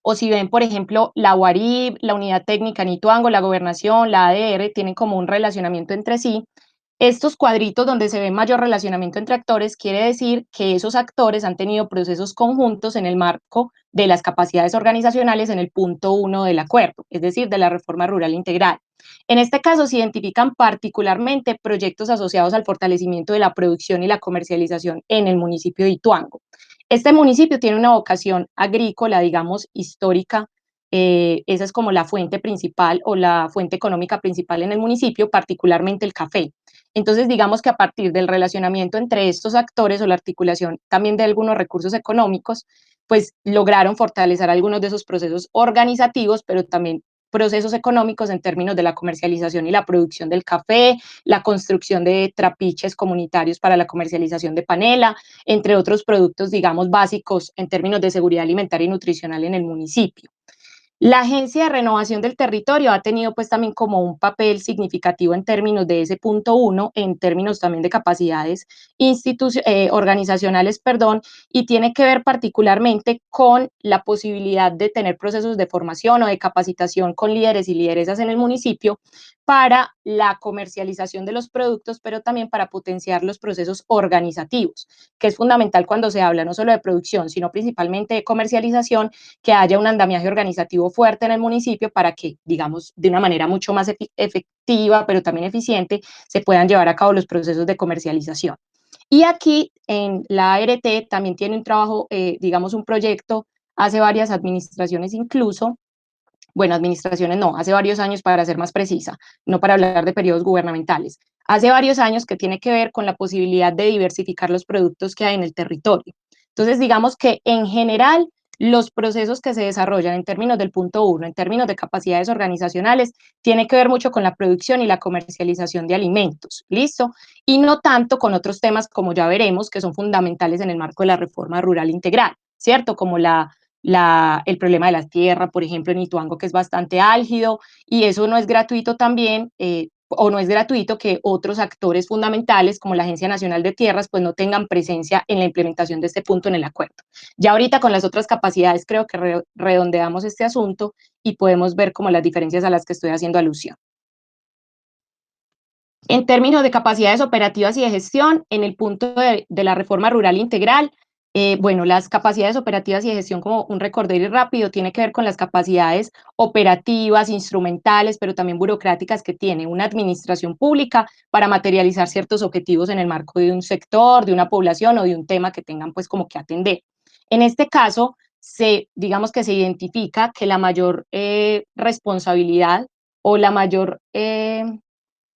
o si ven, por ejemplo, la UARIB, la Unidad Técnica en Ituango, la Gobernación, la ADR, tienen como un relacionamiento entre sí. Estos cuadritos donde se ve mayor relacionamiento entre actores quiere decir que esos actores han tenido procesos conjuntos en el marco de las capacidades organizacionales en el punto 1 del acuerdo, es decir, de la reforma rural integral. En este caso se identifican particularmente proyectos asociados al fortalecimiento de la producción y la comercialización en el municipio de Ituango. Este municipio tiene una vocación agrícola, digamos, histórica. Esa es como la fuente principal o la fuente económica principal en el municipio, particularmente el café. Entonces, digamos que a partir del relacionamiento entre estos actores o la articulación también de algunos recursos económicos, pues lograron fortalecer algunos de esos procesos organizativos, pero también procesos económicos en términos de la comercialización y la producción del café, la construcción de trapiches comunitarios para la comercialización de panela, entre otros productos, digamos, básicos en términos de seguridad alimentaria y nutricional en el municipio. La Agencia de Renovación del Territorio ha tenido pues también como un papel significativo en términos de ese punto 1, en términos también de capacidades organizacionales, perdón, y tiene que ver particularmente con la posibilidad de tener procesos de formación o de capacitación con líderes y lideresas en el municipio para la comercialización de los productos, pero también para potenciar los procesos organizativos, que es fundamental cuando se habla no solo de producción, sino principalmente de comercialización, que haya un andamiaje organizativo fuerte en el municipio para que, digamos, de una manera mucho más efectiva, pero también eficiente, se puedan llevar a cabo los procesos de comercialización. Y aquí en la ART también tiene un trabajo, digamos, un proyecto, hace varias administraciones incluso, bueno, administraciones no, hace varios años para ser más precisa, no para hablar de periodos gubernamentales, hace varios años que tiene que ver con la posibilidad de diversificar los productos que hay en el territorio. Entonces, digamos que en general, los procesos que se desarrollan en términos del punto 1, en términos de capacidades organizacionales, tiene que ver mucho con la producción y la comercialización de alimentos, ¿listo? Y no tanto con otros temas, como ya veremos, que son fundamentales en el marco de la reforma rural integral, ¿cierto? Como el problema de la tierra, por ejemplo, en Ituango, que es bastante álgido, y eso no es gratuito también, o no es gratuito que otros actores fundamentales, como la Agencia Nacional de Tierras, pues no tengan presencia en la implementación de este punto en el acuerdo. Ya ahorita con las otras capacidades creo que redondeamos este asunto y podemos ver como las diferencias a las que estoy haciendo alusión. En términos de capacidades operativas y de gestión, en el punto de la reforma rural integral, bueno, las capacidades operativas y de gestión, como un recorderis rápido, tiene que ver con las capacidades operativas, instrumentales, pero también burocráticas que tiene una administración pública para materializar ciertos objetivos en el marco de un sector, de una población o de un tema que tengan pues como que atender. En este caso, digamos que se identifica que la mayor responsabilidad o la mayor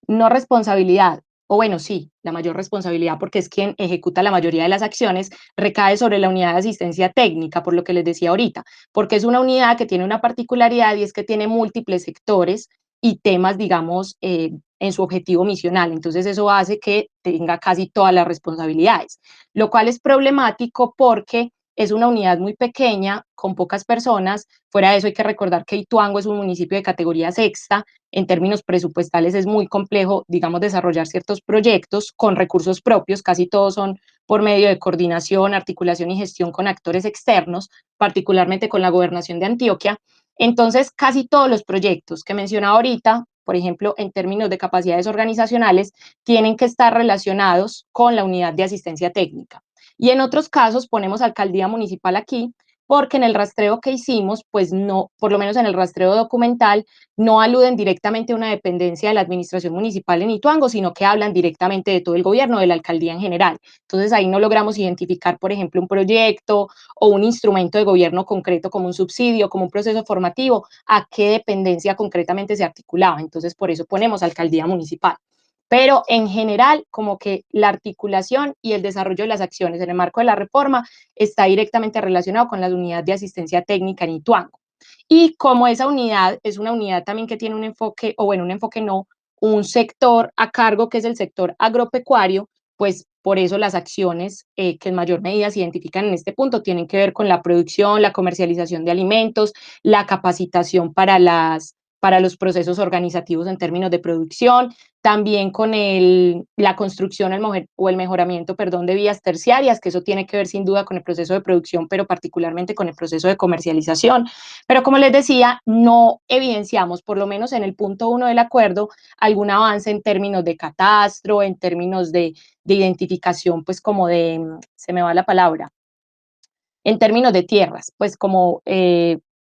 no responsabilidad, o bueno, sí, la mayor responsabilidad, porque es quien ejecuta la mayoría de las acciones, recae sobre la unidad de asistencia técnica, por lo que les decía ahorita, porque es una unidad que tiene una particularidad y es que tiene múltiples sectores y temas, digamos, en su objetivo misional. Entonces eso hace que tenga casi todas las responsabilidades, lo cual es problemático porque es una unidad muy pequeña, con pocas personas. Fuera de eso hay que recordar que Ituango es un municipio de categoría sexta, en términos presupuestales es muy complejo, digamos, desarrollar ciertos proyectos con recursos propios, casi todos son por medio de coordinación, articulación y gestión con actores externos, particularmente con la Gobernación de Antioquia. Entonces, casi todos los proyectos que mencionaba ahorita, por ejemplo, en términos de capacidades organizacionales, tienen que estar relacionados con la unidad de asistencia técnica. Y en otros casos ponemos alcaldía municipal aquí, porque en el rastreo que hicimos, pues no, por lo menos en el rastreo documental, no aluden directamente a una dependencia de la administración municipal en Ituango, sino que hablan directamente de todo el gobierno, de la alcaldía en general. Entonces ahí no logramos identificar, por ejemplo, un proyecto o un instrumento de gobierno concreto como un subsidio, como un proceso formativo, a qué dependencia concretamente se articulaba. Entonces por eso ponemos alcaldía municipal. Pero en general, como que la articulación y el desarrollo de las acciones en el marco de la reforma está directamente relacionado con la unidad de asistencia técnica en Ituango. Y como esa unidad es una unidad también que tiene un enfoque, o bueno, un enfoque no, un sector a cargo que es el sector agropecuario, pues por eso las acciones que en mayor medida se identifican en este punto tienen que ver con la producción, la comercialización de alimentos, la capacitación para las para los procesos organizativos en términos de producción, también con la construcción o el mejoramiento, perdón, de vías terciarias, que eso tiene que ver sin duda con el proceso de producción, pero particularmente con el proceso de comercialización. Pero como les decía, no evidenciamos, por lo menos en el punto 1 del acuerdo, algún avance en términos de catastro, en términos de identificación, pues como se me va la palabra, en términos de tierras, pues como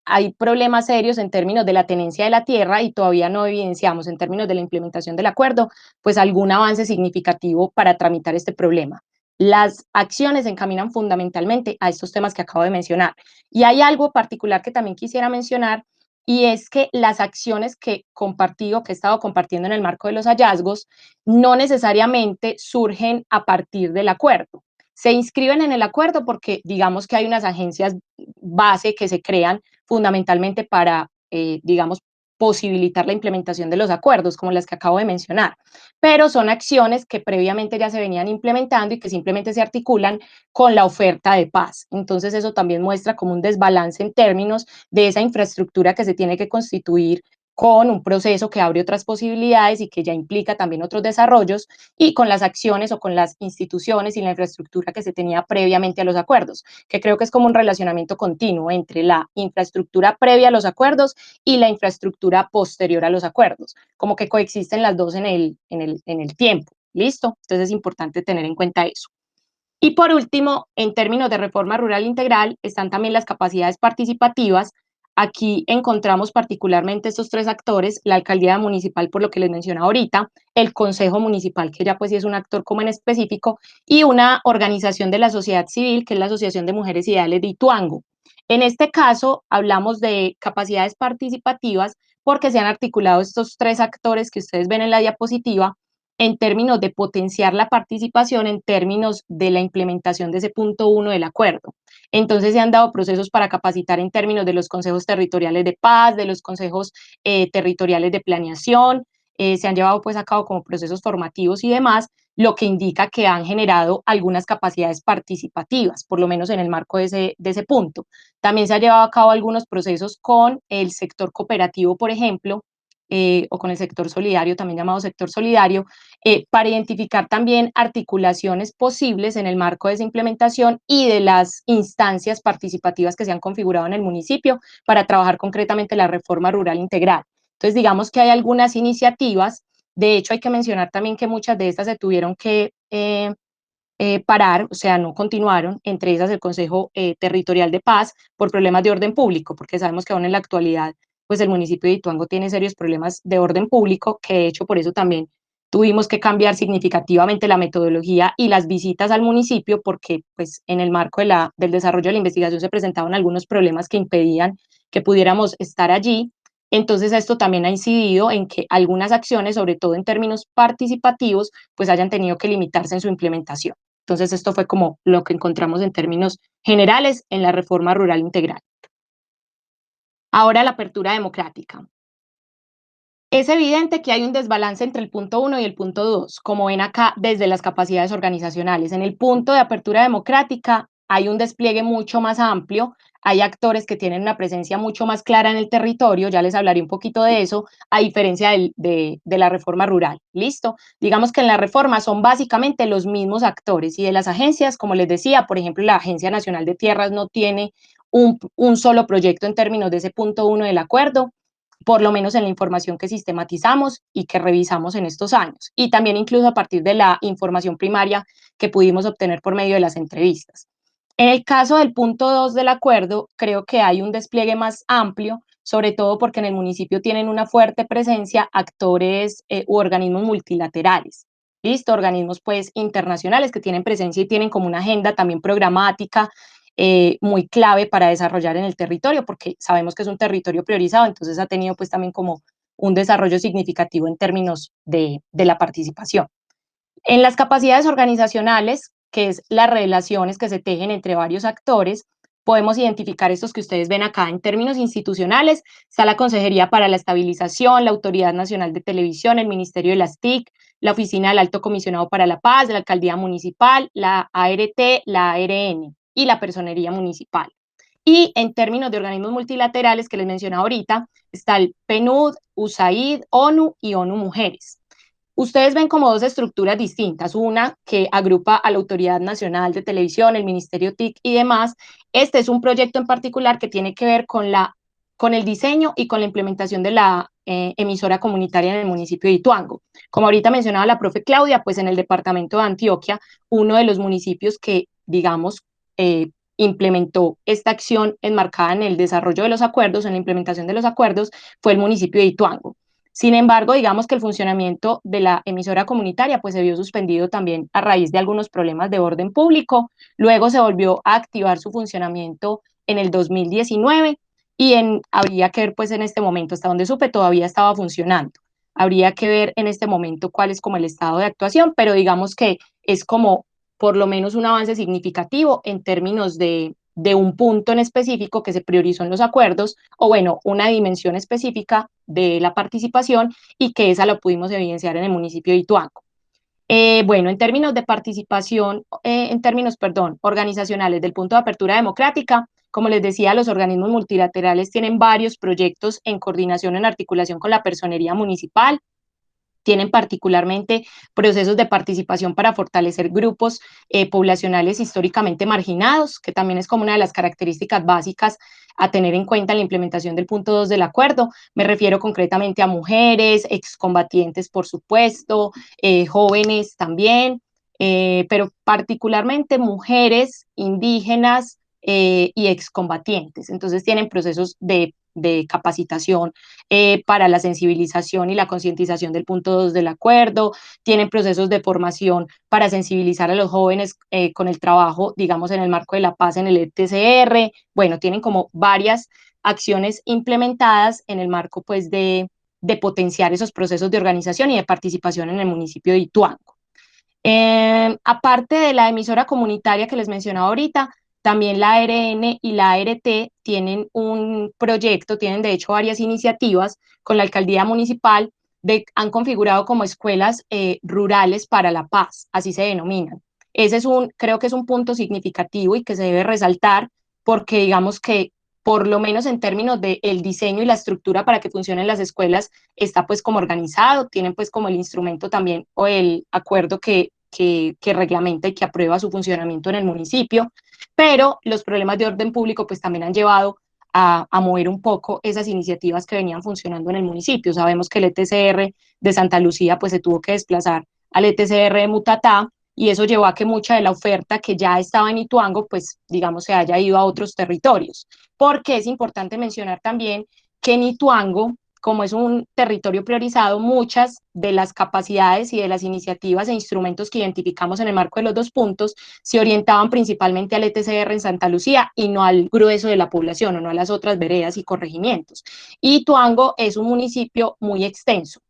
hay problemas serios en términos de la tenencia de la tierra y todavía no evidenciamos en términos de la implementación del acuerdo, pues algún avance significativo para tramitar este problema. Las acciones se encaminan fundamentalmente a estos temas que acabo de mencionar. Y hay algo particular que también quisiera mencionar, y es que las acciones que compartí o que he estado compartiendo en el marco de los hallazgos no necesariamente surgen a partir del acuerdo. Se inscriben en el acuerdo porque digamos que hay unas agencias base que se crean fundamentalmente para, digamos, posibilitar la implementación de los acuerdos, como las que acabo de mencionar, pero son acciones que previamente ya se venían implementando y que simplemente se articulan con la oferta de paz. Entonces eso también muestra como un desbalance en términos de esa infraestructura que se tiene que constituir con un proceso que abre otras posibilidades y que ya implica también otros desarrollos, y con las acciones o con las instituciones y la infraestructura que se tenía previamente a los acuerdos, que creo que es como un relacionamiento continuo entre la infraestructura previa a los acuerdos y la infraestructura posterior a los acuerdos, como que coexisten las dos en el tiempo, ¿listo? Entonces es importante tener en cuenta eso. Y por último, en términos de reforma rural integral, están también las capacidades participativas. Aquí encontramos particularmente estos tres actores: la alcaldía municipal, por lo que les mencioné ahorita, el consejo municipal, que ya pues sí es un actor como en específico, y una organización de la sociedad civil, que es la Asociación de Mujeres Ideales de Ituango. En este caso, hablamos de capacidades participativas porque se han articulado estos tres actores que ustedes ven en la diapositiva en términos de potenciar la participación, en términos de la implementación de ese punto 1 del acuerdo. Entonces se han dado procesos para capacitar en términos de los consejos territoriales de paz, de los consejos territoriales de planeación, se han llevado pues a cabo como procesos formativos y demás, lo que indica que han generado algunas capacidades participativas, por lo menos en el marco de ese punto. También se han llevado a cabo algunos procesos con el sector cooperativo, por ejemplo, o con el sector solidario, también llamado sector solidario, para identificar también articulaciones posibles en el marco de esa implementación y de las instancias participativas que se han configurado en el municipio para trabajar concretamente la reforma rural integral. Entonces, digamos que hay algunas iniciativas. De hecho, hay que mencionar también que muchas de estas se tuvieron que parar, o sea, no continuaron, entre esas el Consejo Territorial de Paz, por problemas de orden público, porque sabemos que aún en la actualidad pues el municipio de Ituango tiene serios problemas de orden público, que de hecho por eso también tuvimos que cambiar significativamente la metodología y las visitas al municipio, porque pues en el marco del desarrollo de la investigación se presentaban algunos problemas que impedían que pudiéramos estar allí. Entonces esto también ha incidido en que algunas acciones, sobre todo en términos participativos, pues hayan tenido que limitarse en su implementación. Entonces esto fue como lo que encontramos en términos generales en la reforma rural integral. Ahora la apertura democrática. Es evidente que hay un desbalance entre el punto 1 y el punto 2, como ven acá desde las capacidades organizacionales. En el punto de apertura democrática hay un despliegue mucho más amplio, hay actores que tienen una presencia mucho más clara en el territorio, ya les hablaré un poquito de eso, a diferencia de la reforma rural. ¿Listo? Digamos que en la reforma son básicamente los mismos actores, y de las agencias, como les decía, por ejemplo, la Agencia Nacional de Tierras no tiene un solo proyecto en términos de ese punto 1 del acuerdo, por lo menos en la información que sistematizamos y que revisamos en estos años, y también incluso a partir de la información primaria que pudimos obtener por medio de las entrevistas. En el caso del punto 2 del acuerdo, creo que hay un despliegue más amplio, sobre todo porque en el municipio tienen una fuerte presencia actores u organismos multilaterales, ¿listo? Organismos pues internacionales que tienen presencia y tienen como una agenda también programática muy clave para desarrollar en el territorio, porque sabemos que es un territorio priorizado, entonces ha tenido pues también como un desarrollo significativo en términos de la participación. En las capacidades organizacionales, que es las relaciones que se tejen entre varios actores, podemos identificar estos que ustedes ven acá. En términos institucionales, está la Consejería para la Estabilización, la Autoridad Nacional de Televisión, el Ministerio de las TIC, la Oficina del Alto Comisionado para la Paz, la Alcaldía Municipal, la ART, la ARN y la Personería Municipal. Y en términos de organismos multilaterales que les mencionaba ahorita, está el PNUD, USAID, ONU y ONU Mujeres. Ustedes ven como dos estructuras distintas, una que agrupa a la Autoridad Nacional de Televisión, el Ministerio TIC y demás. Este es un proyecto en particular que tiene que ver con el diseño y con la implementación de la emisora comunitaria en el municipio de Ituango. Como ahorita mencionaba la profe Claudia, pues en el departamento de Antioquia, uno de los municipios que, digamos, implementó esta acción enmarcada en el desarrollo de los acuerdos, en la implementación de los acuerdos, fue el municipio de Ituango. Sin embargo, digamos que el funcionamiento de la emisora comunitaria pues se vio suspendido también a raíz de algunos problemas de orden público. Luego se volvió a activar su funcionamiento en el 2019 y habría que ver pues en este momento, hasta donde supe, todavía estaba funcionando. Habría que ver en este momento cuál es como el estado de actuación, pero digamos que es como por lo menos un avance significativo en términos de un punto en específico que se priorizó en los acuerdos, o bueno, una dimensión específica de la participación y que esa la pudimos evidenciar en el municipio de Ituango. Bueno, en términos de participación, organizacionales del punto de apertura democrática, como les decía, los organismos multilaterales tienen varios proyectos en coordinación, en articulación con la personería municipal, tienen particularmente procesos de participación para fortalecer grupos poblacionales históricamente marginados, que también es como una de las características básicas a tener en cuenta en la implementación del punto 2 del acuerdo. Me refiero concretamente a mujeres, excombatientes, por supuesto, jóvenes también, pero particularmente mujeres, indígenas y excombatientes. Entonces tienen procesos de capacitación para la sensibilización y la concientización del punto 2 del acuerdo, tienen procesos de formación para sensibilizar a los jóvenes con el trabajo, digamos, en el marco de la paz en el ETCR, bueno, tienen como varias acciones implementadas en el marco pues de potenciar esos procesos de organización y de participación en el municipio de Ituango. Aparte de la emisora comunitaria que les mencionaba ahorita, también la ARN y la ART tienen un proyecto, tienen de hecho varias iniciativas con la alcaldía municipal, han configurado como escuelas rurales para la paz, así se denominan. Ese es creo que es un punto significativo y que se debe resaltar porque digamos que por lo menos en términos del diseño y la estructura para que funcionen las escuelas, está pues como organizado, tienen pues como el instrumento también o el acuerdo que reglamenta y que aprueba su funcionamiento en el municipio, pero los problemas de orden público pues también han llevado a mover un poco esas iniciativas que venían funcionando en el municipio. Sabemos que el ETCR de Santa Lucía pues se tuvo que desplazar al ETCR de Mutatá y eso llevó a que mucha de la oferta que ya estaba en Ituango pues digamos se haya ido a otros territorios, porque es importante mencionar también que en Ituango, como es un territorio priorizado, muchas de las capacidades y de las iniciativas e instrumentos que identificamos en el marco de los 2 puntos se orientaban principalmente al ETCR en Santa Lucía y no al grueso de la población o no a las otras veredas y corregimientos. Y Ituango es un municipio muy extenso,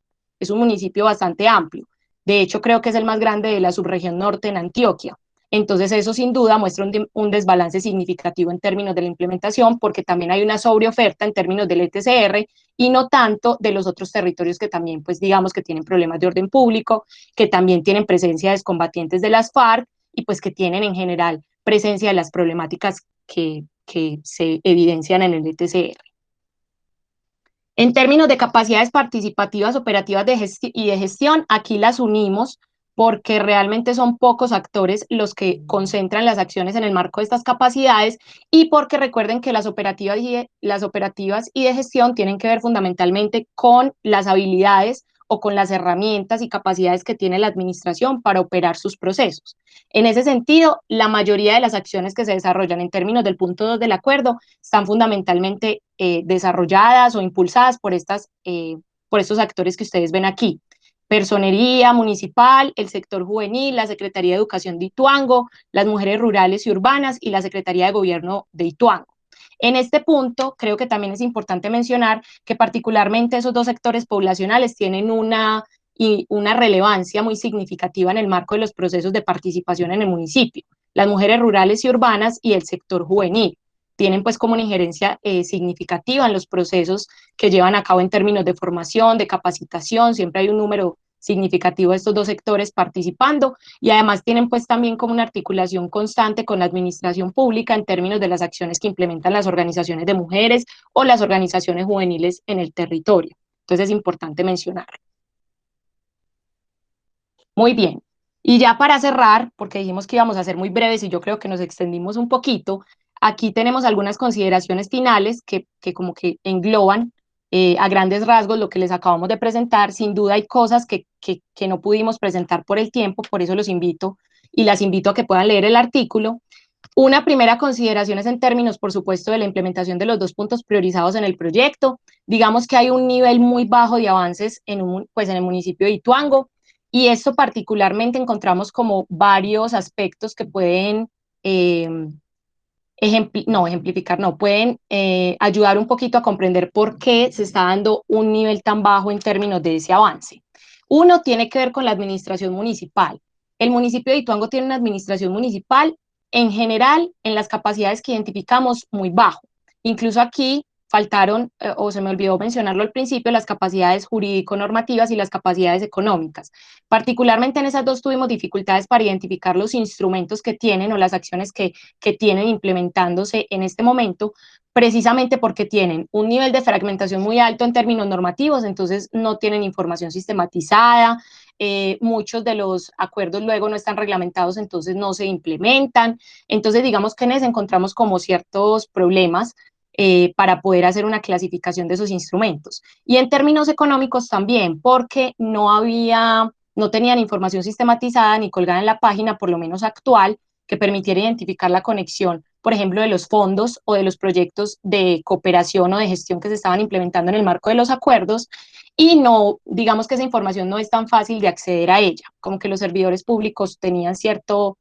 es un municipio bastante amplio. De hecho, creo que es el más grande de la subregión norte en Antioquia. Entonces eso sin duda muestra un desbalance significativo en términos de la implementación porque también hay una sobreoferta en términos del ETCR y no tanto de los otros territorios que también pues digamos que tienen problemas de orden público, que también tienen presencia de excombatientes de las FARC y pues que tienen en general presencia de las problemáticas que se evidencian en el ETCR. En términos de capacidades participativas, operativas y de gestión, aquí las unimos porque realmente son pocos actores los que concentran las acciones en el marco de estas capacidades y porque recuerden que las operativas y de gestión tienen que ver fundamentalmente con las habilidades o con las herramientas y capacidades que tiene la administración para operar sus procesos. En ese sentido, la mayoría de las acciones que se desarrollan en términos del punto 2 del acuerdo están fundamentalmente desarrolladas o impulsadas por estos actores que ustedes ven aquí. Personería municipal, el sector juvenil, la Secretaría de Educación de Ituango, las mujeres rurales y urbanas y la Secretaría de Gobierno de Ituango. En este punto, creo que también es importante mencionar que particularmente esos 2 sectores poblacionales tienen una relevancia muy significativa en el marco de los procesos de participación en el municipio. Las mujeres rurales y urbanas y el sector juvenil tienen pues como una injerencia significativa en los procesos que llevan a cabo en términos de formación, de capacitación, siempre hay un número significativo de estos dos sectores participando, y además tienen pues también como una articulación constante con la administración pública en términos de las acciones que implementan las organizaciones de mujeres o las organizaciones juveniles en el territorio. Entonces es importante mencionarlo. Muy bien. Y ya para cerrar, porque dijimos que íbamos a ser muy breves y yo creo que nos extendimos un poquito, aquí tenemos algunas consideraciones finales que como que engloban a grandes rasgos lo que les acabamos de presentar. Sin duda hay cosas que no pudimos presentar por el tiempo, por eso los invito y las invito a que puedan leer el artículo. Una primera consideración es en términos, por supuesto, de la implementación de los 2 puntos priorizados en el proyecto. Digamos que hay un nivel muy bajo de avances en el municipio de Ituango, y esto particularmente encontramos como varios aspectos que pueden pueden ayudar un poquito a comprender por qué se está dando un nivel tan bajo en términos de ese avance. Uno tiene que ver con la administración municipal. El municipio de Ituango tiene una administración municipal, en general, en las capacidades que identificamos, muy bajo. Incluso aquí faltaron, o se me olvidó mencionarlo al principio, las capacidades jurídico-normativas y las capacidades económicas. Particularmente en esas dos tuvimos dificultades para identificar los instrumentos que tienen o las acciones que tienen implementándose en este momento, precisamente porque tienen un nivel de fragmentación muy alto en términos normativos, entonces no tienen información sistematizada, muchos de los acuerdos luego no están reglamentados, entonces no se implementan. Entonces digamos que en eso encontramos como ciertos problemas para poder hacer una clasificación de esos instrumentos. Y en términos económicos también, porque no tenían información sistematizada ni colgada en la página, por lo menos actual, que permitiera identificar la conexión, por ejemplo, de los fondos o de los proyectos de cooperación o de gestión que se estaban implementando en el marco de los acuerdos, y no, digamos que esa información no es tan fácil de acceder a ella, como que los servidores públicos tenían cierto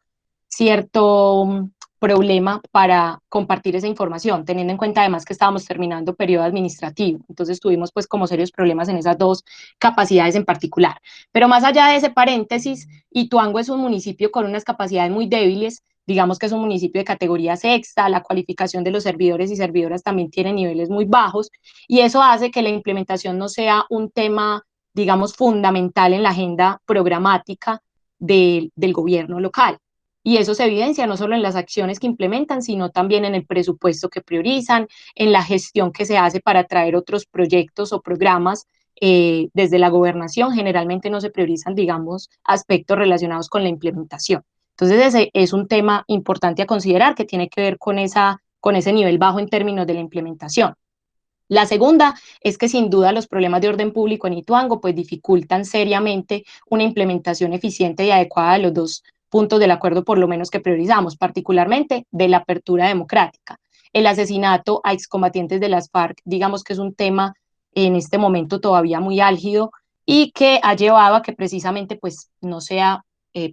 problema para compartir esa información, teniendo en cuenta además que estábamos terminando periodo administrativo, entonces tuvimos pues como serios problemas en esas dos capacidades en particular. Pero más allá de ese paréntesis, Ituango es un municipio con unas capacidades muy débiles, digamos que es un municipio de categoría sexta, la cualificación de los servidores y servidoras también tiene niveles muy bajos, y eso hace que la implementación no sea un tema, digamos, fundamental en la agenda programática del gobierno local. Y eso se evidencia no solo en las acciones que implementan, sino también en el presupuesto que priorizan, en la gestión que se hace para traer otros proyectos o programas desde la gobernación. Generalmente no se priorizan, digamos, aspectos relacionados con la implementación. Entonces ese es un tema importante a considerar que tiene que ver con ese nivel bajo en términos de la implementación. La segunda es que sin duda los problemas de orden público en Ituango pues dificultan seriamente una implementación eficiente y adecuada de los 2 puntos del acuerdo, por lo menos que priorizamos, particularmente de la apertura democrática. El asesinato a excombatientes de las FARC, digamos que es un tema en este momento todavía muy álgido y que ha llevado a que precisamente pues no sea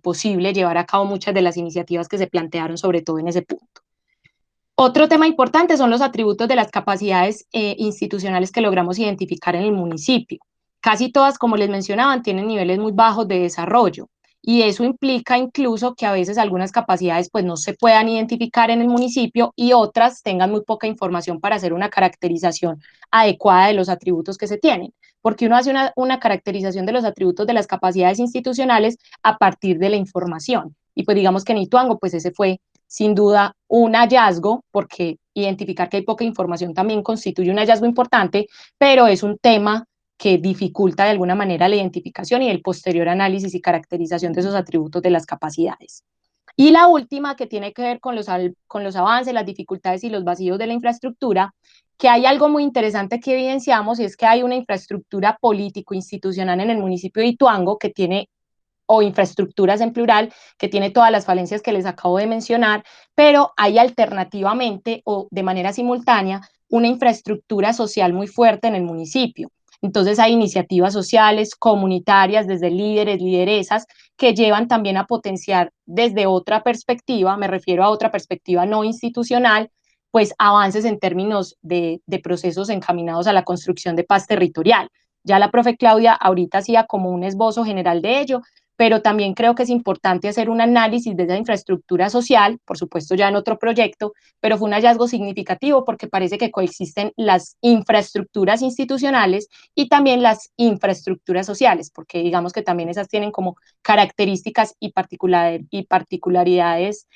posible llevar a cabo muchas de las iniciativas que se plantearon, sobre todo en ese punto. Otro tema importante son los atributos de las capacidades institucionales que logramos identificar en el municipio. Casi todas, como les mencionaban, tienen niveles muy bajos de desarrollo, y eso implica incluso que a veces algunas capacidades pues no se puedan identificar en el municipio y otras tengan muy poca información para hacer una caracterización adecuada de los atributos que se tienen, porque uno hace una caracterización de los atributos de las capacidades institucionales a partir de la información, y pues digamos que en Ituango pues ese fue sin duda un hallazgo, porque identificar que hay poca información también constituye un hallazgo importante, pero es un tema que dificulta de alguna manera la identificación y el posterior análisis y caracterización de esos atributos de las capacidades. Y la última, que tiene que ver con los avances, las dificultades y los vacíos de la infraestructura, que hay algo muy interesante que evidenciamos, y es que hay una infraestructura político-institucional en el municipio de Ituango que tiene, o infraestructuras en plural, que tiene todas las falencias que les acabo de mencionar, pero hay alternativamente o de manera simultánea una infraestructura social muy fuerte en el municipio. Entonces hay iniciativas sociales, comunitarias, desde líderes, lideresas, que llevan también a potenciar desde otra perspectiva, me refiero a otra perspectiva no institucional, pues avances en términos de procesos encaminados a la construcción de paz territorial. Ya la profe Claudia ahorita hacía como un esbozo general de ello, pero también creo que es importante hacer un análisis de esa infraestructura social, por supuesto ya en otro proyecto, pero fue un hallazgo significativo porque parece que coexisten las infraestructuras institucionales y también las infraestructuras sociales, porque digamos que también esas tienen como características y particularidades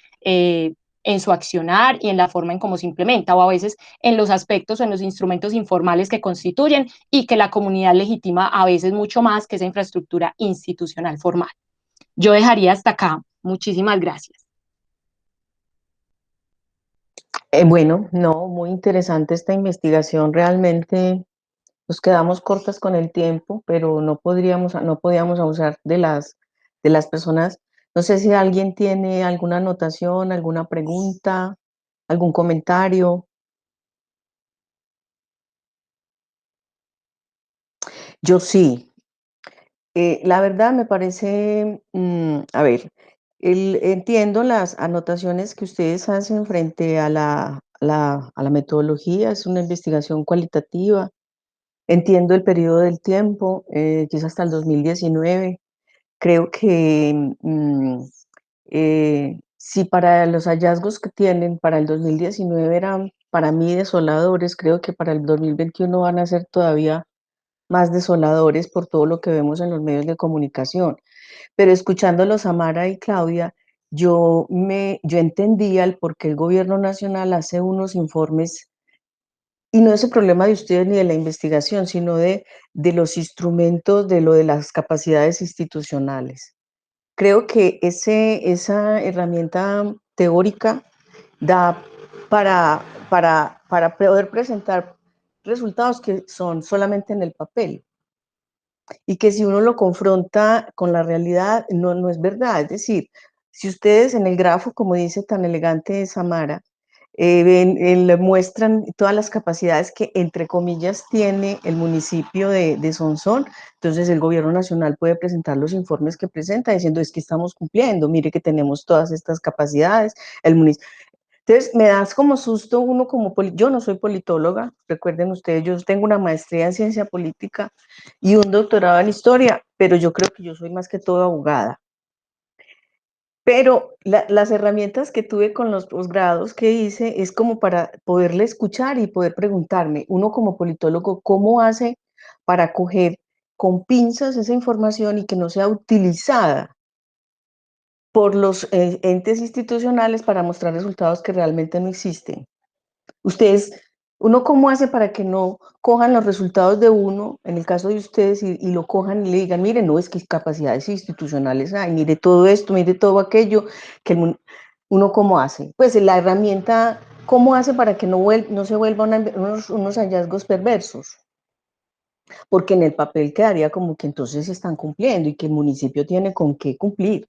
en su accionar y en la forma en cómo se implementa, o a veces en los aspectos o en los instrumentos informales que constituyen y que la comunidad legitima a veces mucho más que esa infraestructura institucional formal. Yo dejaría hasta acá. Muchísimas gracias. Bueno, no, muy interesante esta investigación. Realmente nos quedamos cortas con el tiempo, pero no podíamos abusar de las personas. No sé si alguien tiene alguna anotación, alguna pregunta, algún comentario. Yo sí. La verdad me parece, a ver, entiendo las anotaciones que ustedes hacen frente a a la metodología, es una investigación cualitativa. Entiendo el periodo del tiempo, que es hasta el 2019. Creo que si para los hallazgos que tienen para el 2019 eran para mí desoladores, creo que para el 2021 van a ser todavía más desoladores por todo lo que vemos en los medios de comunicación. Pero escuchándolos a Mara y Claudia, yo entendía el por qué el gobierno nacional hace unos informes, y no es el problema de ustedes ni de la investigación, sino de los instrumentos, de lo de las capacidades institucionales. Creo que esa herramienta teórica da para poder presentar resultados que son solamente en el papel y que si uno lo confronta con la realidad, no es verdad. Es decir, si ustedes en el grafo, como dice tan elegante Samara, le muestran todas las capacidades que, entre comillas, tiene el municipio de Sonsón, entonces el gobierno nacional puede presentar los informes que presenta diciendo es que estamos cumpliendo, mire que tenemos todas estas capacidades, el municipio. Entonces, me das como susto uno como, yo no soy politóloga, recuerden ustedes, yo tengo una maestría en ciencia política y un doctorado en historia, pero yo creo que yo soy más que todo abogada. Pero las herramientas que tuve con los posgrados que hice es como para poderle escuchar y poder preguntarme, uno como politólogo, ¿cómo hace para coger con pinzas esa información y que no sea utilizada por los entes institucionales para mostrar resultados que realmente no existen? Ustedes, ¿uno cómo hace para que no cojan los resultados de uno, en el caso de ustedes, y lo cojan y le digan, mire, no, es que capacidades institucionales hay, mire todo esto, mire todo aquello, que uno cómo hace? Pues la herramienta, ¿cómo hace para que no se vuelvan unos hallazgos perversos? Porque en el papel quedaría como que entonces están cumpliendo y que el municipio tiene con qué cumplir.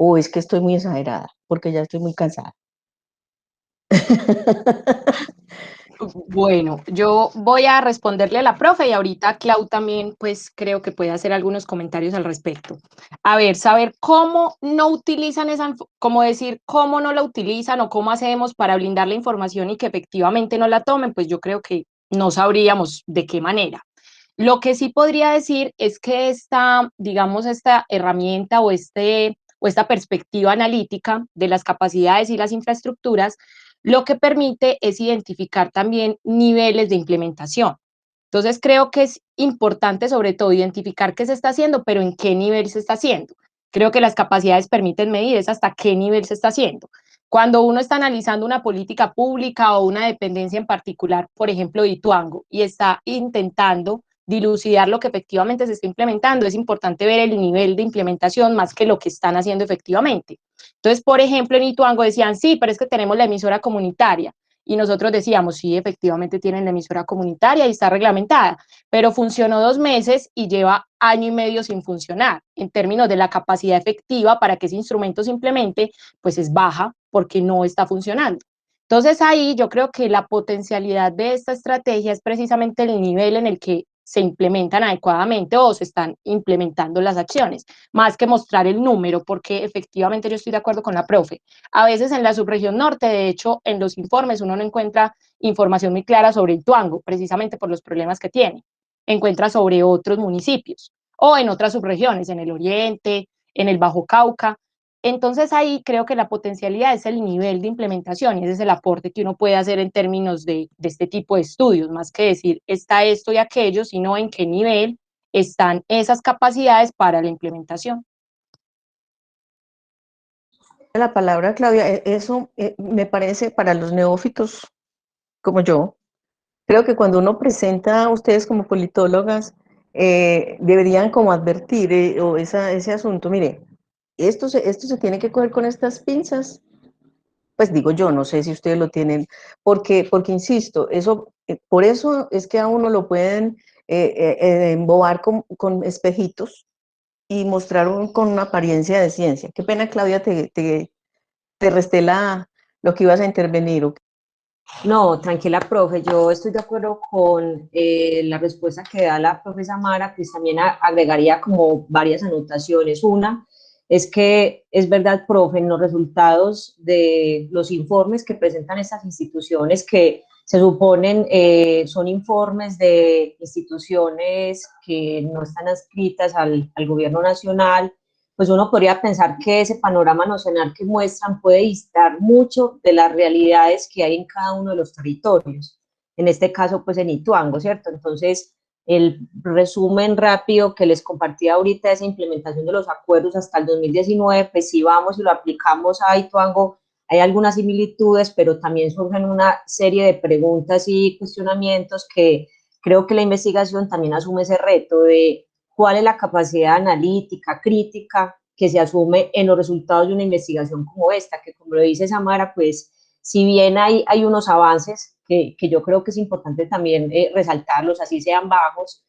O es que estoy muy exagerada, porque ya estoy muy cansada. Bueno, yo voy a responderle a la profe y ahorita Clau también, pues creo que puede hacer algunos comentarios al respecto. A ver, saber cómo no utilizan cómo decir cómo no la utilizan o cómo hacemos para blindar la información y que efectivamente no la tomen, pues yo creo que no sabríamos de qué manera. Lo que sí podría decir es que digamos, esta herramienta o esta perspectiva analítica de las capacidades y las infraestructuras lo que permite es identificar también niveles de implementación. Entonces, creo que es importante sobre todo identificar qué se está haciendo, pero en qué nivel se está haciendo. Creo que las capacidades permiten medir es hasta qué nivel se está haciendo. Cuando uno está analizando una política pública o una dependencia en particular, por ejemplo, de Ituango, y está intentando dilucidar lo que efectivamente se está implementando, es importante ver el nivel de implementación más que lo que están haciendo efectivamente. Entonces, por ejemplo, en Ituango decían, sí, pero es que tenemos la emisora comunitaria. Y nosotros decíamos, sí, efectivamente tienen la emisora comunitaria y está reglamentada, pero funcionó 2 meses y lleva año y medio sin funcionar. En términos de la capacidad efectiva para que ese instrumento se implemente, pues es baja porque no está funcionando. Entonces ahí yo creo que la potencialidad de esta estrategia es precisamente el nivel en el que se implementan adecuadamente o se están implementando las acciones, más que mostrar el número, porque efectivamente yo estoy de acuerdo con la profe. A veces en la subregión norte, de hecho, en los informes uno no encuentra información muy clara sobre Ituango, precisamente por los problemas que tiene. Encuentra sobre otros municipios o en otras subregiones, en el oriente, en el Bajo Cauca. Entonces ahí creo que la potencialidad es el nivel de implementación y ese es el aporte que uno puede hacer en términos de este tipo de estudios, más que decir está esto y aquello, sino en qué nivel están esas capacidades para la implementación. La palabra, Claudia, eso me parece para los neófitos como yo, creo que cuando uno presenta a ustedes como politólogas, deberían como advertir o ese asunto, mire, esto se tiene que coger con estas pinzas, pues digo yo, no sé si ustedes lo tienen, porque insisto, eso, por eso es que a uno lo pueden embobar con espejitos y mostrar con una apariencia de ciencia. Qué pena, Claudia, te resté lo que ibas a intervenir. No, tranquila, profe, yo estoy de acuerdo con la respuesta que da la profesora Mara, pues también agregaría como varias anotaciones. Una es que es verdad, profe, en los resultados de los informes que presentan estas instituciones que se suponen son informes de instituciones que no están adscritas al gobierno nacional, pues uno podría pensar que ese panorama nacional que muestran puede distar mucho de las realidades que hay en cada uno de los territorios. En este caso, pues en Ituango, ¿cierto? Entonces, el resumen rápido que les compartí ahorita de esa implementación de los acuerdos hasta el 2019, pues si vamos y lo aplicamos a Ituango, hay algunas similitudes, pero también surgen una serie de preguntas y cuestionamientos que creo que la investigación también asume ese reto de cuál es la capacidad analítica, crítica que se asume en los resultados de una investigación como esta, que como lo dice Samara, pues si bien hay unos avances que yo creo que es importante también resaltarlos, así sean bajos,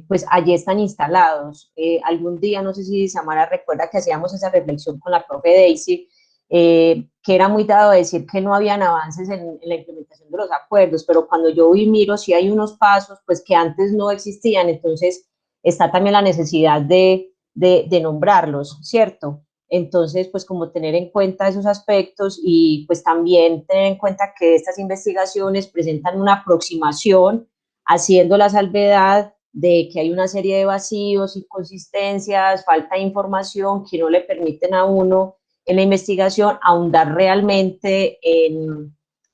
pues allí están instalados. Algún día, no sé si Samara recuerda que hacíamos esa reflexión con la profe Daisy, que era muy dado decir que no habían avances en la implementación de los acuerdos, pero cuando yo miro si hay unos pasos, pues que antes no existían, entonces está también la necesidad de nombrarlos, ¿cierto? Entonces, pues como tener en cuenta esos aspectos y pues también tener en cuenta que estas investigaciones presentan una aproximación haciendo la salvedad de que hay una serie de vacíos, inconsistencias, falta de información que no le permiten a uno en la investigación ahondar realmente en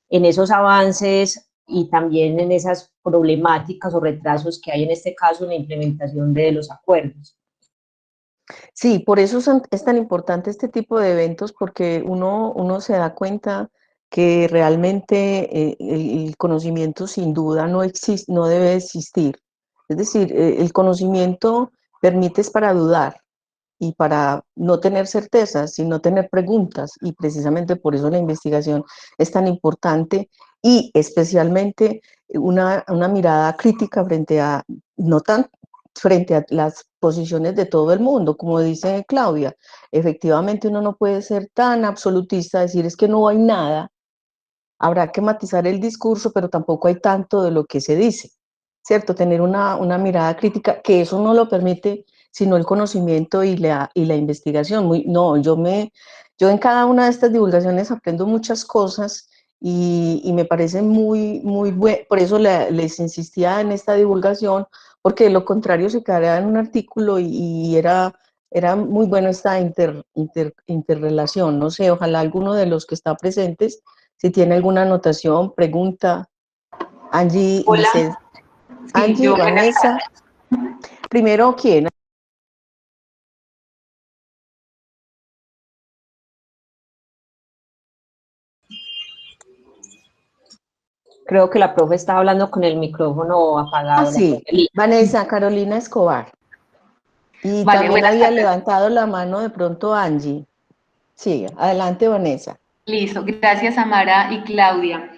esos avances y también en esas problemáticas o retrasos que hay en este caso en la implementación de los acuerdos. Sí, por eso es tan importante este tipo de eventos, porque uno se da cuenta que realmente el conocimiento sin duda no existe, no debe existir. Es decir, el conocimiento permite es para dudar y para no tener certezas, sino tener preguntas, y precisamente por eso la investigación es tan importante y especialmente una mirada crítica frente a, no tan frente a las posiciones de todo el mundo, como dice Claudia. Efectivamente uno no puede ser tan absolutista, decir es que no hay nada, habrá que matizar el discurso, pero tampoco hay tanto de lo que se dice, ¿cierto? Tener una mirada crítica, que eso no lo permite sino el conocimiento y la investigación. No, yo en cada una de estas divulgaciones aprendo muchas cosas y me parece muy bueno, por eso les insistía en esta divulgación, porque de lo contrario se quedaría en un artículo y era muy bueno esta interrelación. No sé, ojalá alguno de los que está presentes, si tiene alguna anotación, pregunta. Angie, Hola, sí, Angie, yo buenas Vanessa. tardes. Primero, ¿quién? Creo que la profe está hablando con el micrófono apagado, la Sí, profe Lina. Vanessa Carolina Escobar. Y Vale, también buenas había tardes. levantado la mano de pronto Angie. Sí, adelante, Vanessa. Listo, gracias Amara y Claudia.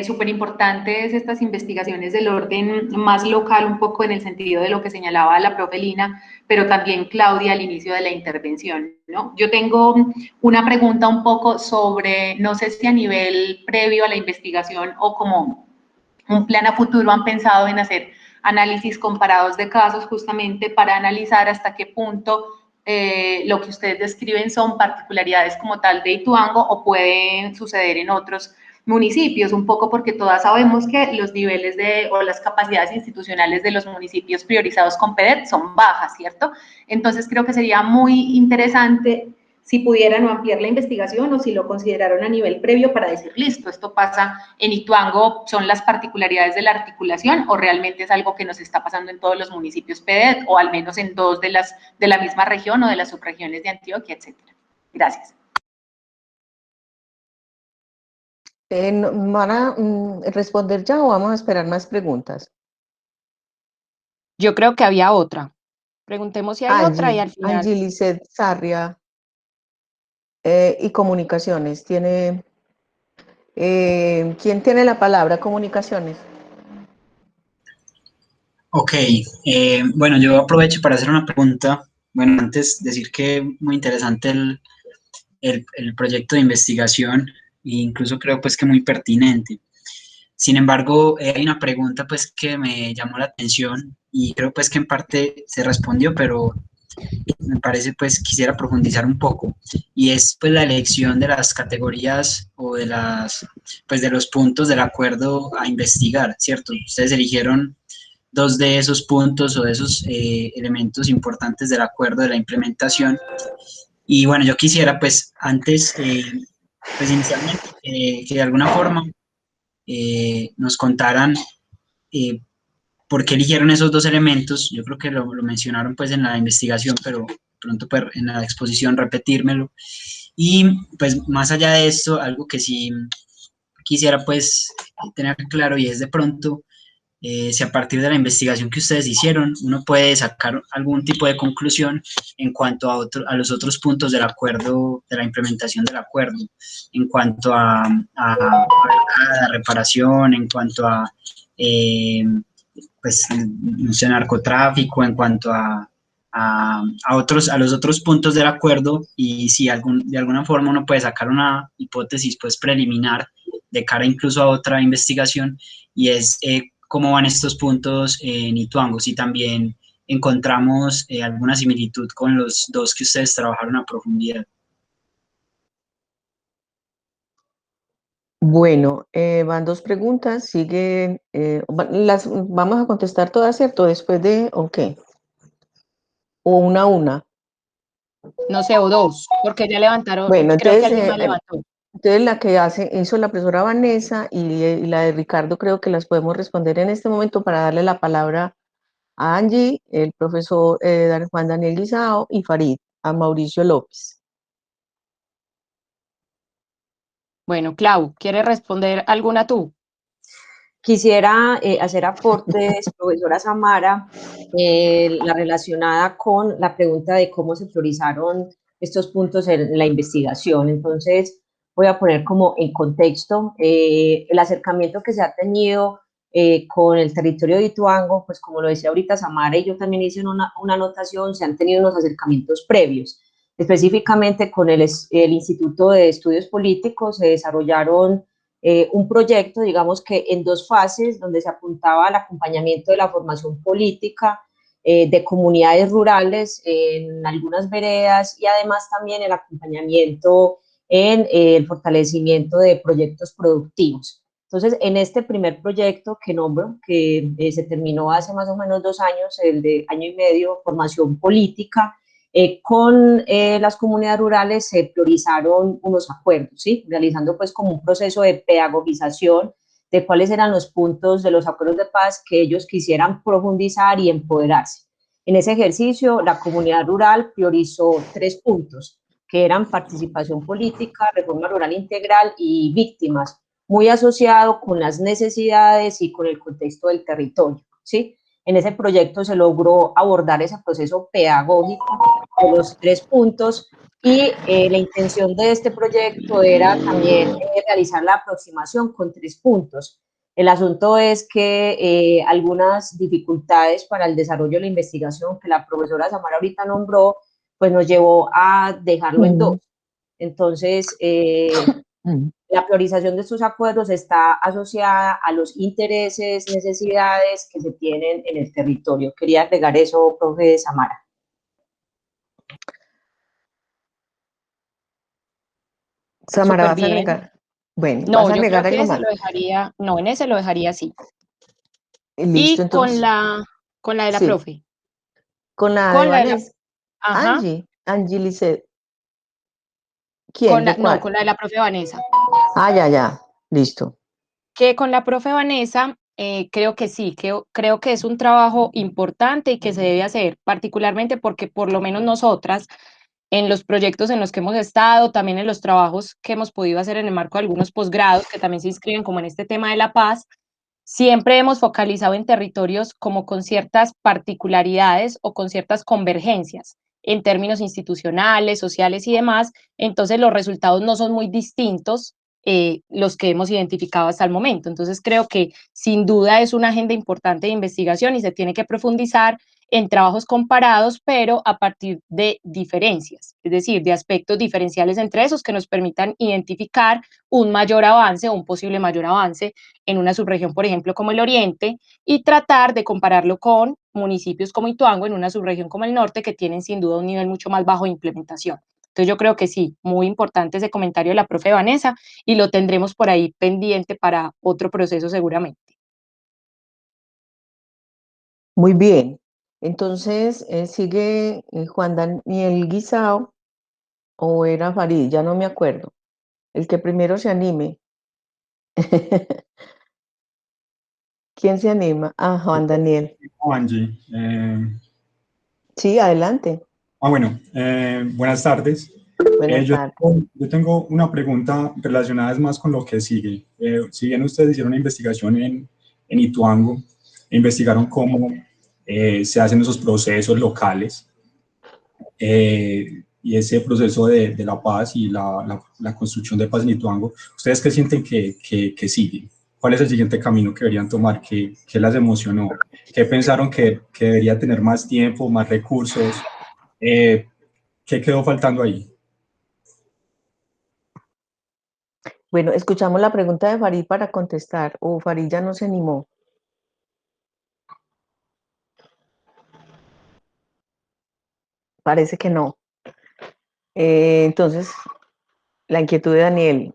Súper importantes estas investigaciones del orden más local, un poco en el sentido de lo que señalaba la profe Lina, pero también Claudia al inicio de la intervención, ¿no? Yo tengo una pregunta un poco sobre, no sé si a nivel previo a la investigación o como un plan a futuro han pensado en hacer análisis comparados de casos justamente para analizar hasta qué punto lo que ustedes describen son particularidades como tal de Ituango o pueden suceder en otros municipios, un poco porque todas sabemos que los niveles o las capacidades institucionales de los municipios priorizados con PEDET son bajas, ¿cierto? Entonces creo que sería muy interesante si pudieran ampliar la investigación o si lo consideraron a nivel previo para decir, listo, esto pasa en Ituango, son las particularidades de la articulación o realmente es algo que nos está pasando en todos los municipios PEDET o al menos en dos de la misma región o de las subregiones de Antioquia, etcétera. Gracias. ¿Van a responder ya o vamos a esperar más preguntas? Yo creo que había otra. Preguntemos si hay otra y al final. Angie Lizeth Sarria y comunicaciones. ¿Quién tiene la palabra? Comunicaciones. Ok, bueno, yo aprovecho para hacer una pregunta. Bueno, antes decir que muy interesante el proyecto de investigación e incluso creo pues que muy pertinente. Sin embargo, hay una pregunta pues que me llamó la atención y creo pues que en parte se respondió, pero me parece pues quisiera profundizar un poco y es pues la elección de las categorías o de de los puntos del acuerdo a investigar, ¿cierto? Ustedes eligieron dos de esos puntos o de esos elementos importantes del acuerdo de la implementación. Y bueno, yo quisiera pues antes, pues inicialmente, que de alguna forma nos contaran eh, por qué eligieron esos dos elementos. Yo creo que lo mencionaron pues en la investigación, pero pronto pues, en la exposición repetírmelo. Y pues más allá de esto, algo que sí quisiera pues tener claro y es de pronto si a partir de la investigación que ustedes hicieron uno puede sacar algún tipo de conclusión en cuanto a los otros puntos del acuerdo, de la implementación del acuerdo, en cuanto a reparación, en cuanto a pues, no sé, narcotráfico, en cuanto a los otros puntos del acuerdo y si de alguna forma uno puede sacar una hipótesis pues preliminar de cara incluso a otra investigación y es cómo van estos puntos en Ituango, si también encontramos alguna similitud con los dos que ustedes trabajaron a profundidad. Bueno, van dos preguntas, las vamos a contestar todas, ¿cierto? Después de, ¿o qué? O una a una. No sé, o dos, porque ya levantaron, Bueno, creo que entonces, alguien más levantó. entonces la que hizo la profesora Vanessa y la de Ricardo creo que las podemos responder en este momento para darle la palabra a Angie, el profesor Juan Daniel Guisao y Farid, a Mauricio López. Bueno, Clau, ¿quieres responder alguna tú? Quisiera hacer aportes, profesora Samara, la relacionada con la pregunta de cómo se priorizaron estos puntos en la investigación. Entonces, voy a poner como en contexto el acercamiento que se ha tenido con el territorio de Ituango, pues como lo decía ahorita Samara y yo también hice una anotación, se han tenido unos acercamientos previos. Específicamente con el Instituto de Estudios Políticos se desarrollaron un proyecto, digamos que en dos fases, donde se apuntaba al acompañamiento de la formación política de comunidades rurales en algunas veredas y además también el acompañamiento en el fortalecimiento de proyectos productivos. Entonces, en este primer proyecto que nombro, que se terminó hace más o menos 2 años, el de año y medio, formación política, con las comunidades rurales se priorizaron unos acuerdos, ¿sí? Realizando pues como un proceso de pedagogización de cuáles eran los puntos de los acuerdos de paz que ellos quisieran profundizar y empoderarse. En ese ejercicio, la comunidad rural priorizó 3 puntos, que eran participación política, reforma rural integral y víctimas, muy asociado con las necesidades y con el contexto del territorio, ¿sí? En ese proyecto se logró abordar ese proceso pedagógico de los 3 puntos y la intención de este proyecto era también realizar la aproximación con 3 puntos. El asunto es que algunas dificultades para el desarrollo de la investigación que la profesora Samara ahorita nombró, pues nos llevó a dejarlo en 2. Entonces, la priorización de estos acuerdos está asociada a los intereses, necesidades que se tienen en el territorio. Quería agregar eso, profe Samara. Samara, Súper ¿vas a bien. agregar? Bueno, ¿vas No, a yo creo agregar que algo ese más? lo dejaría, no, en ese lo dejaría así. Listo, Y entonces, con la de la sí, profe, con la de con la de la, Vanessa, ajá, Angie Lisset, ¿quién? ¿De no, cuál? con la de la profe Vanessa. Ah, ya, listo. Que con la profe Vanessa, creo que sí, creo que es un trabajo importante y que se debe hacer, particularmente porque por lo menos nosotras, en los proyectos en los que hemos estado, también en los trabajos que hemos podido hacer en el marco de algunos posgrados, que también se inscriben como en este tema de la paz, siempre hemos focalizado en territorios como con ciertas particularidades o con ciertas convergencias en términos institucionales, sociales y demás, entonces los resultados no son muy distintos los que hemos identificado hasta el momento. Entonces creo que sin duda es una agenda importante de investigación y se tiene que profundizar en trabajos comparados, pero a partir de diferencias, es decir, de aspectos diferenciales entre esos que nos permitan identificar un mayor avance o un posible mayor avance en una subregión, por ejemplo, como el Oriente, y tratar de compararlo con municipios como Ituango en una subregión como el Norte, que tienen sin duda un nivel mucho más bajo de implementación. Entonces yo creo que sí, muy importante ese comentario de la profe Vanessa y lo tendremos por ahí pendiente para otro proceso seguramente. Muy bien. Entonces, sigue Juan Daniel Guisao o era Farid, ya no me acuerdo. El que primero se anime. ¿Quién se anima? Ah, Juan Daniel. Angie. Sí, adelante. Bueno, buenas tardes. Buenas tardes. Yo tengo una pregunta relacionada más con lo que sigue. Si bien ustedes hicieron una investigación en Ituango, investigaron cómo se hacen esos procesos locales y ese proceso de la paz y la construcción de paz en Ituango, ¿ustedes qué sienten que sigue? ¿Cuál es el siguiente camino que deberían tomar? ¿Qué las emocionó? ¿Qué pensaron que debería tener más tiempo, más recursos? ¿Qué quedó faltando ahí? Bueno, escuchamos la pregunta de Farid para contestar. O Farid ya no se animó. Parece que no. Entonces, la inquietud de Daniel,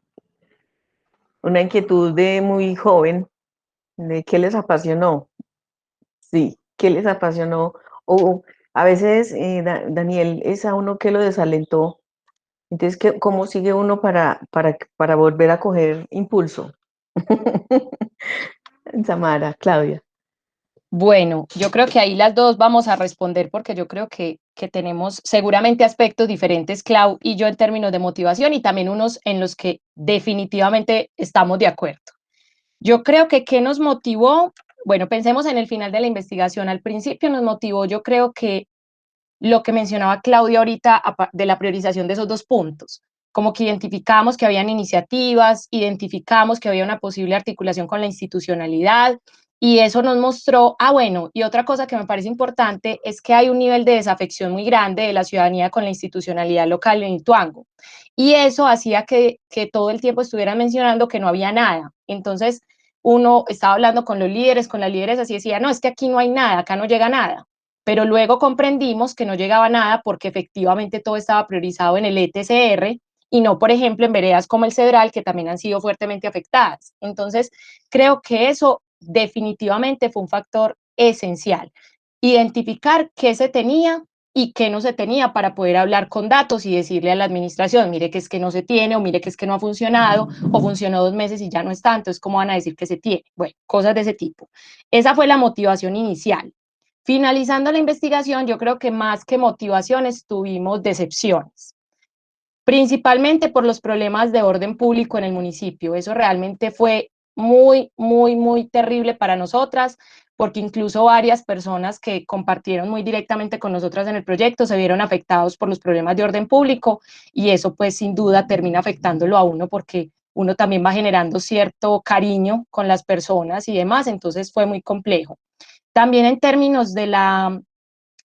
una inquietud de muy joven, de qué les apasionó. Sí, qué les apasionó. O a veces, Daniel, es a uno que lo desalentó. Entonces, ¿cómo sigue uno para volver a coger impulso? Samara, Claudia. Bueno, yo creo que ahí las dos vamos a responder porque yo creo que tenemos seguramente aspectos diferentes, Clau y yo, en términos de motivación y también unos en los que definitivamente estamos de acuerdo. Yo creo que ¿qué nos motivó? Bueno, pensemos en el final de la investigación. Al principio nos motivó, yo creo que lo que mencionaba Claudia ahorita de la priorización de esos dos puntos, como que identificamos que habían iniciativas, identificamos que había una posible articulación con la institucionalidad y eso nos mostró, bueno, y otra cosa que me parece importante es que hay un nivel de desafección muy grande de la ciudadanía con la institucionalidad local en Ituango y eso hacía que todo el tiempo estuvieran mencionando que no había nada. Entonces, uno estaba hablando con los líderes, con las líderes, y decía, no, es que aquí no hay nada, acá no llega nada, pero luego comprendimos que no llegaba nada porque efectivamente todo estaba priorizado en el ETCR y no, por ejemplo, en veredas como el Cedral, que también han sido fuertemente afectadas. Entonces, creo que eso definitivamente fue un factor esencial. Identificar qué se tenía y qué no se tenía para poder hablar con datos y decirle a la administración, mire que es que no se tiene, o mire que es que no ha funcionado, o funcionó 2 meses y ya no está, entonces ¿cómo van a decir que se tiene? Bueno, cosas de ese tipo. Esa fue la motivación inicial. Finalizando la investigación, yo creo que más que motivaciones tuvimos decepciones, principalmente por los problemas de orden público en el municipio. Eso realmente fue muy, muy, muy terrible para nosotras, porque incluso varias personas que compartieron muy directamente con nosotras en el proyecto se vieron afectados por los problemas de orden público y eso pues sin duda termina afectándolo a uno porque uno también va generando cierto cariño con las personas y demás, entonces fue muy complejo. También en términos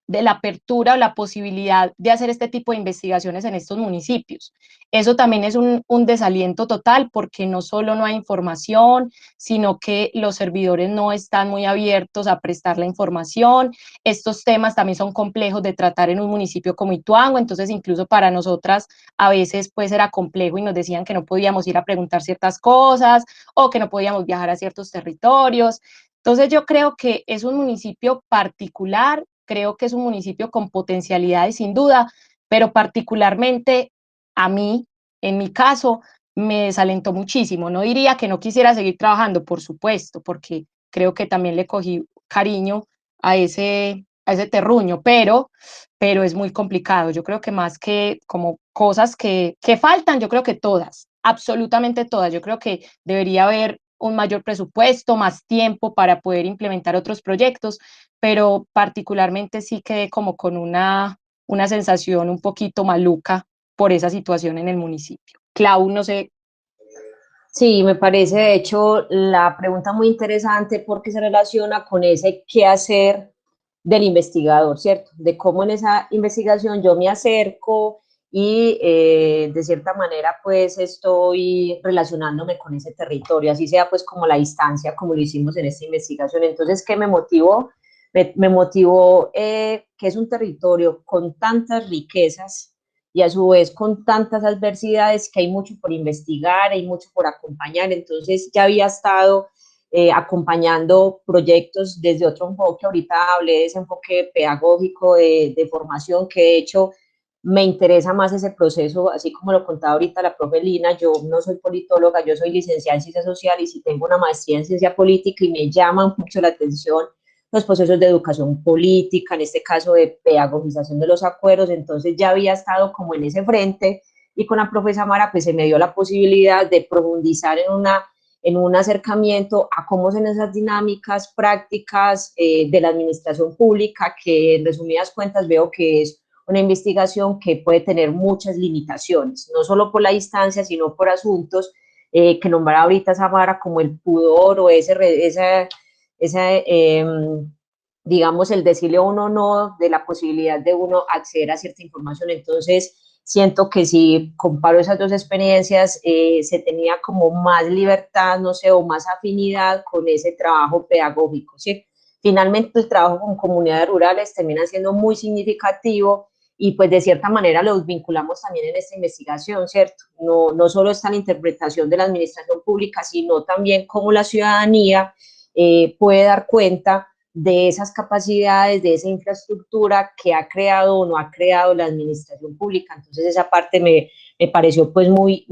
de la apertura o la posibilidad de hacer este tipo de investigaciones en estos municipios. Eso también es un desaliento total porque no solo no hay información, sino que los servidores no están muy abiertos a prestar la información. Estos temas también son complejos de tratar en un municipio como Ituango, entonces incluso para nosotras a veces pues era complejo y nos decían que no podíamos ir a preguntar ciertas cosas o que no podíamos viajar a ciertos territorios. Entonces yo creo que es un municipio particular, creo que es un municipio con potencialidades sin duda, pero particularmente a mí, en mi caso, me desalentó muchísimo. No diría que no quisiera seguir trabajando, por supuesto, porque creo que también le cogí cariño a ese terruño, pero es muy complicado. Yo creo que más que como cosas que faltan, yo creo que todas, absolutamente todas. Yo creo que debería haber un mayor presupuesto, más tiempo para poder implementar otros proyectos, pero particularmente sí quedé como con una sensación un poquito maluca por esa situación en el municipio. Clau, no sé. Sí, me parece de hecho la pregunta muy interesante porque se relaciona con ese qué hacer del investigador, ¿cierto? De cómo en esa investigación yo me acerco y de cierta manera pues estoy relacionándome con ese territorio, así sea pues como la distancia, como lo hicimos en esta investigación. Entonces, ¿qué me motivó? Me motivó que es un territorio con tantas riquezas y a su vez con tantas adversidades que hay mucho por investigar, hay mucho por acompañar. Entonces ya había estado acompañando proyectos desde otro enfoque. Ahorita hablé de ese enfoque pedagógico de formación, que de hecho me interesa más ese proceso, así como lo contaba ahorita la profe Lina. Yo no soy politóloga, yo soy licenciada en ciencias sociales y tengo una maestría en ciencia política y me llama mucho la atención los procesos de educación política, en este caso de pedagogización de los acuerdos. Entonces ya había estado como en ese frente y con la profesora Mara pues se me dio la posibilidad de profundizar en un acercamiento a cómo son esas dinámicas prácticas de la administración pública, que en resumidas cuentas veo que es una investigación que puede tener muchas limitaciones, no solo por la distancia, sino por asuntos que nombraba ahorita Samara, como el pudor o digamos, el decirle a uno no, de la posibilidad de uno acceder a cierta información. Entonces, siento que si comparo esas dos experiencias, se tenía como más libertad, no sé, o más afinidad con ese trabajo pedagógico, ¿sí? Finalmente, el trabajo con comunidades rurales termina siendo muy significativo y pues de cierta manera los vinculamos también en esta investigación, ¿cierto? No solo está la interpretación de la administración pública, sino también cómo la ciudadanía puede dar cuenta de esas capacidades, de esa infraestructura que ha creado o no ha creado la administración pública. Entonces esa parte me pareció pues muy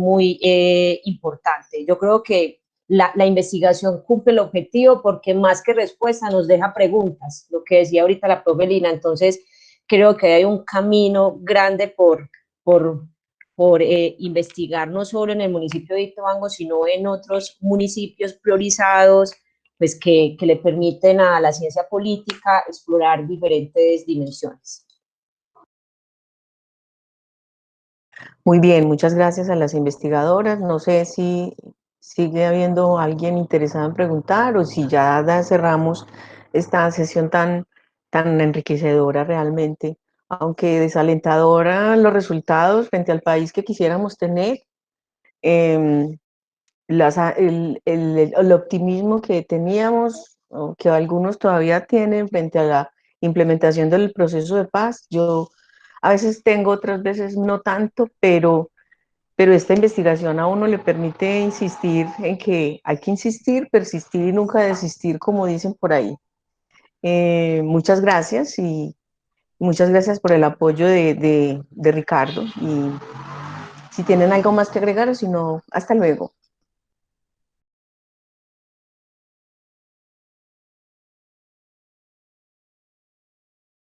importante. Yo creo que la investigación cumple el objetivo porque más que respuesta nos deja preguntas, lo que decía ahorita la profe Lina. Entonces creo que hay un camino grande por, por investigar no solo en el municipio de Ituango, sino en otros municipios priorizados, pues que le permiten a la ciencia política explorar diferentes dimensiones. Muy bien, muchas gracias a las investigadoras. No sé si sigue habiendo alguien interesado en preguntar o si ya cerramos esta sesión tan enriquecedora realmente, aunque desalentadora los resultados frente al país que quisiéramos tener. em, el optimismo que teníamos, o que algunos todavía tienen frente a la implementación del proceso de paz. Yo a veces tengo, otras veces no tanto, pero esta investigación a uno le permite insistir en que hay que insistir, persistir y nunca desistir, como dicen por ahí. Muchas gracias y muchas gracias por el apoyo de Ricardo. Y si tienen algo más que agregar o si no, hasta luego.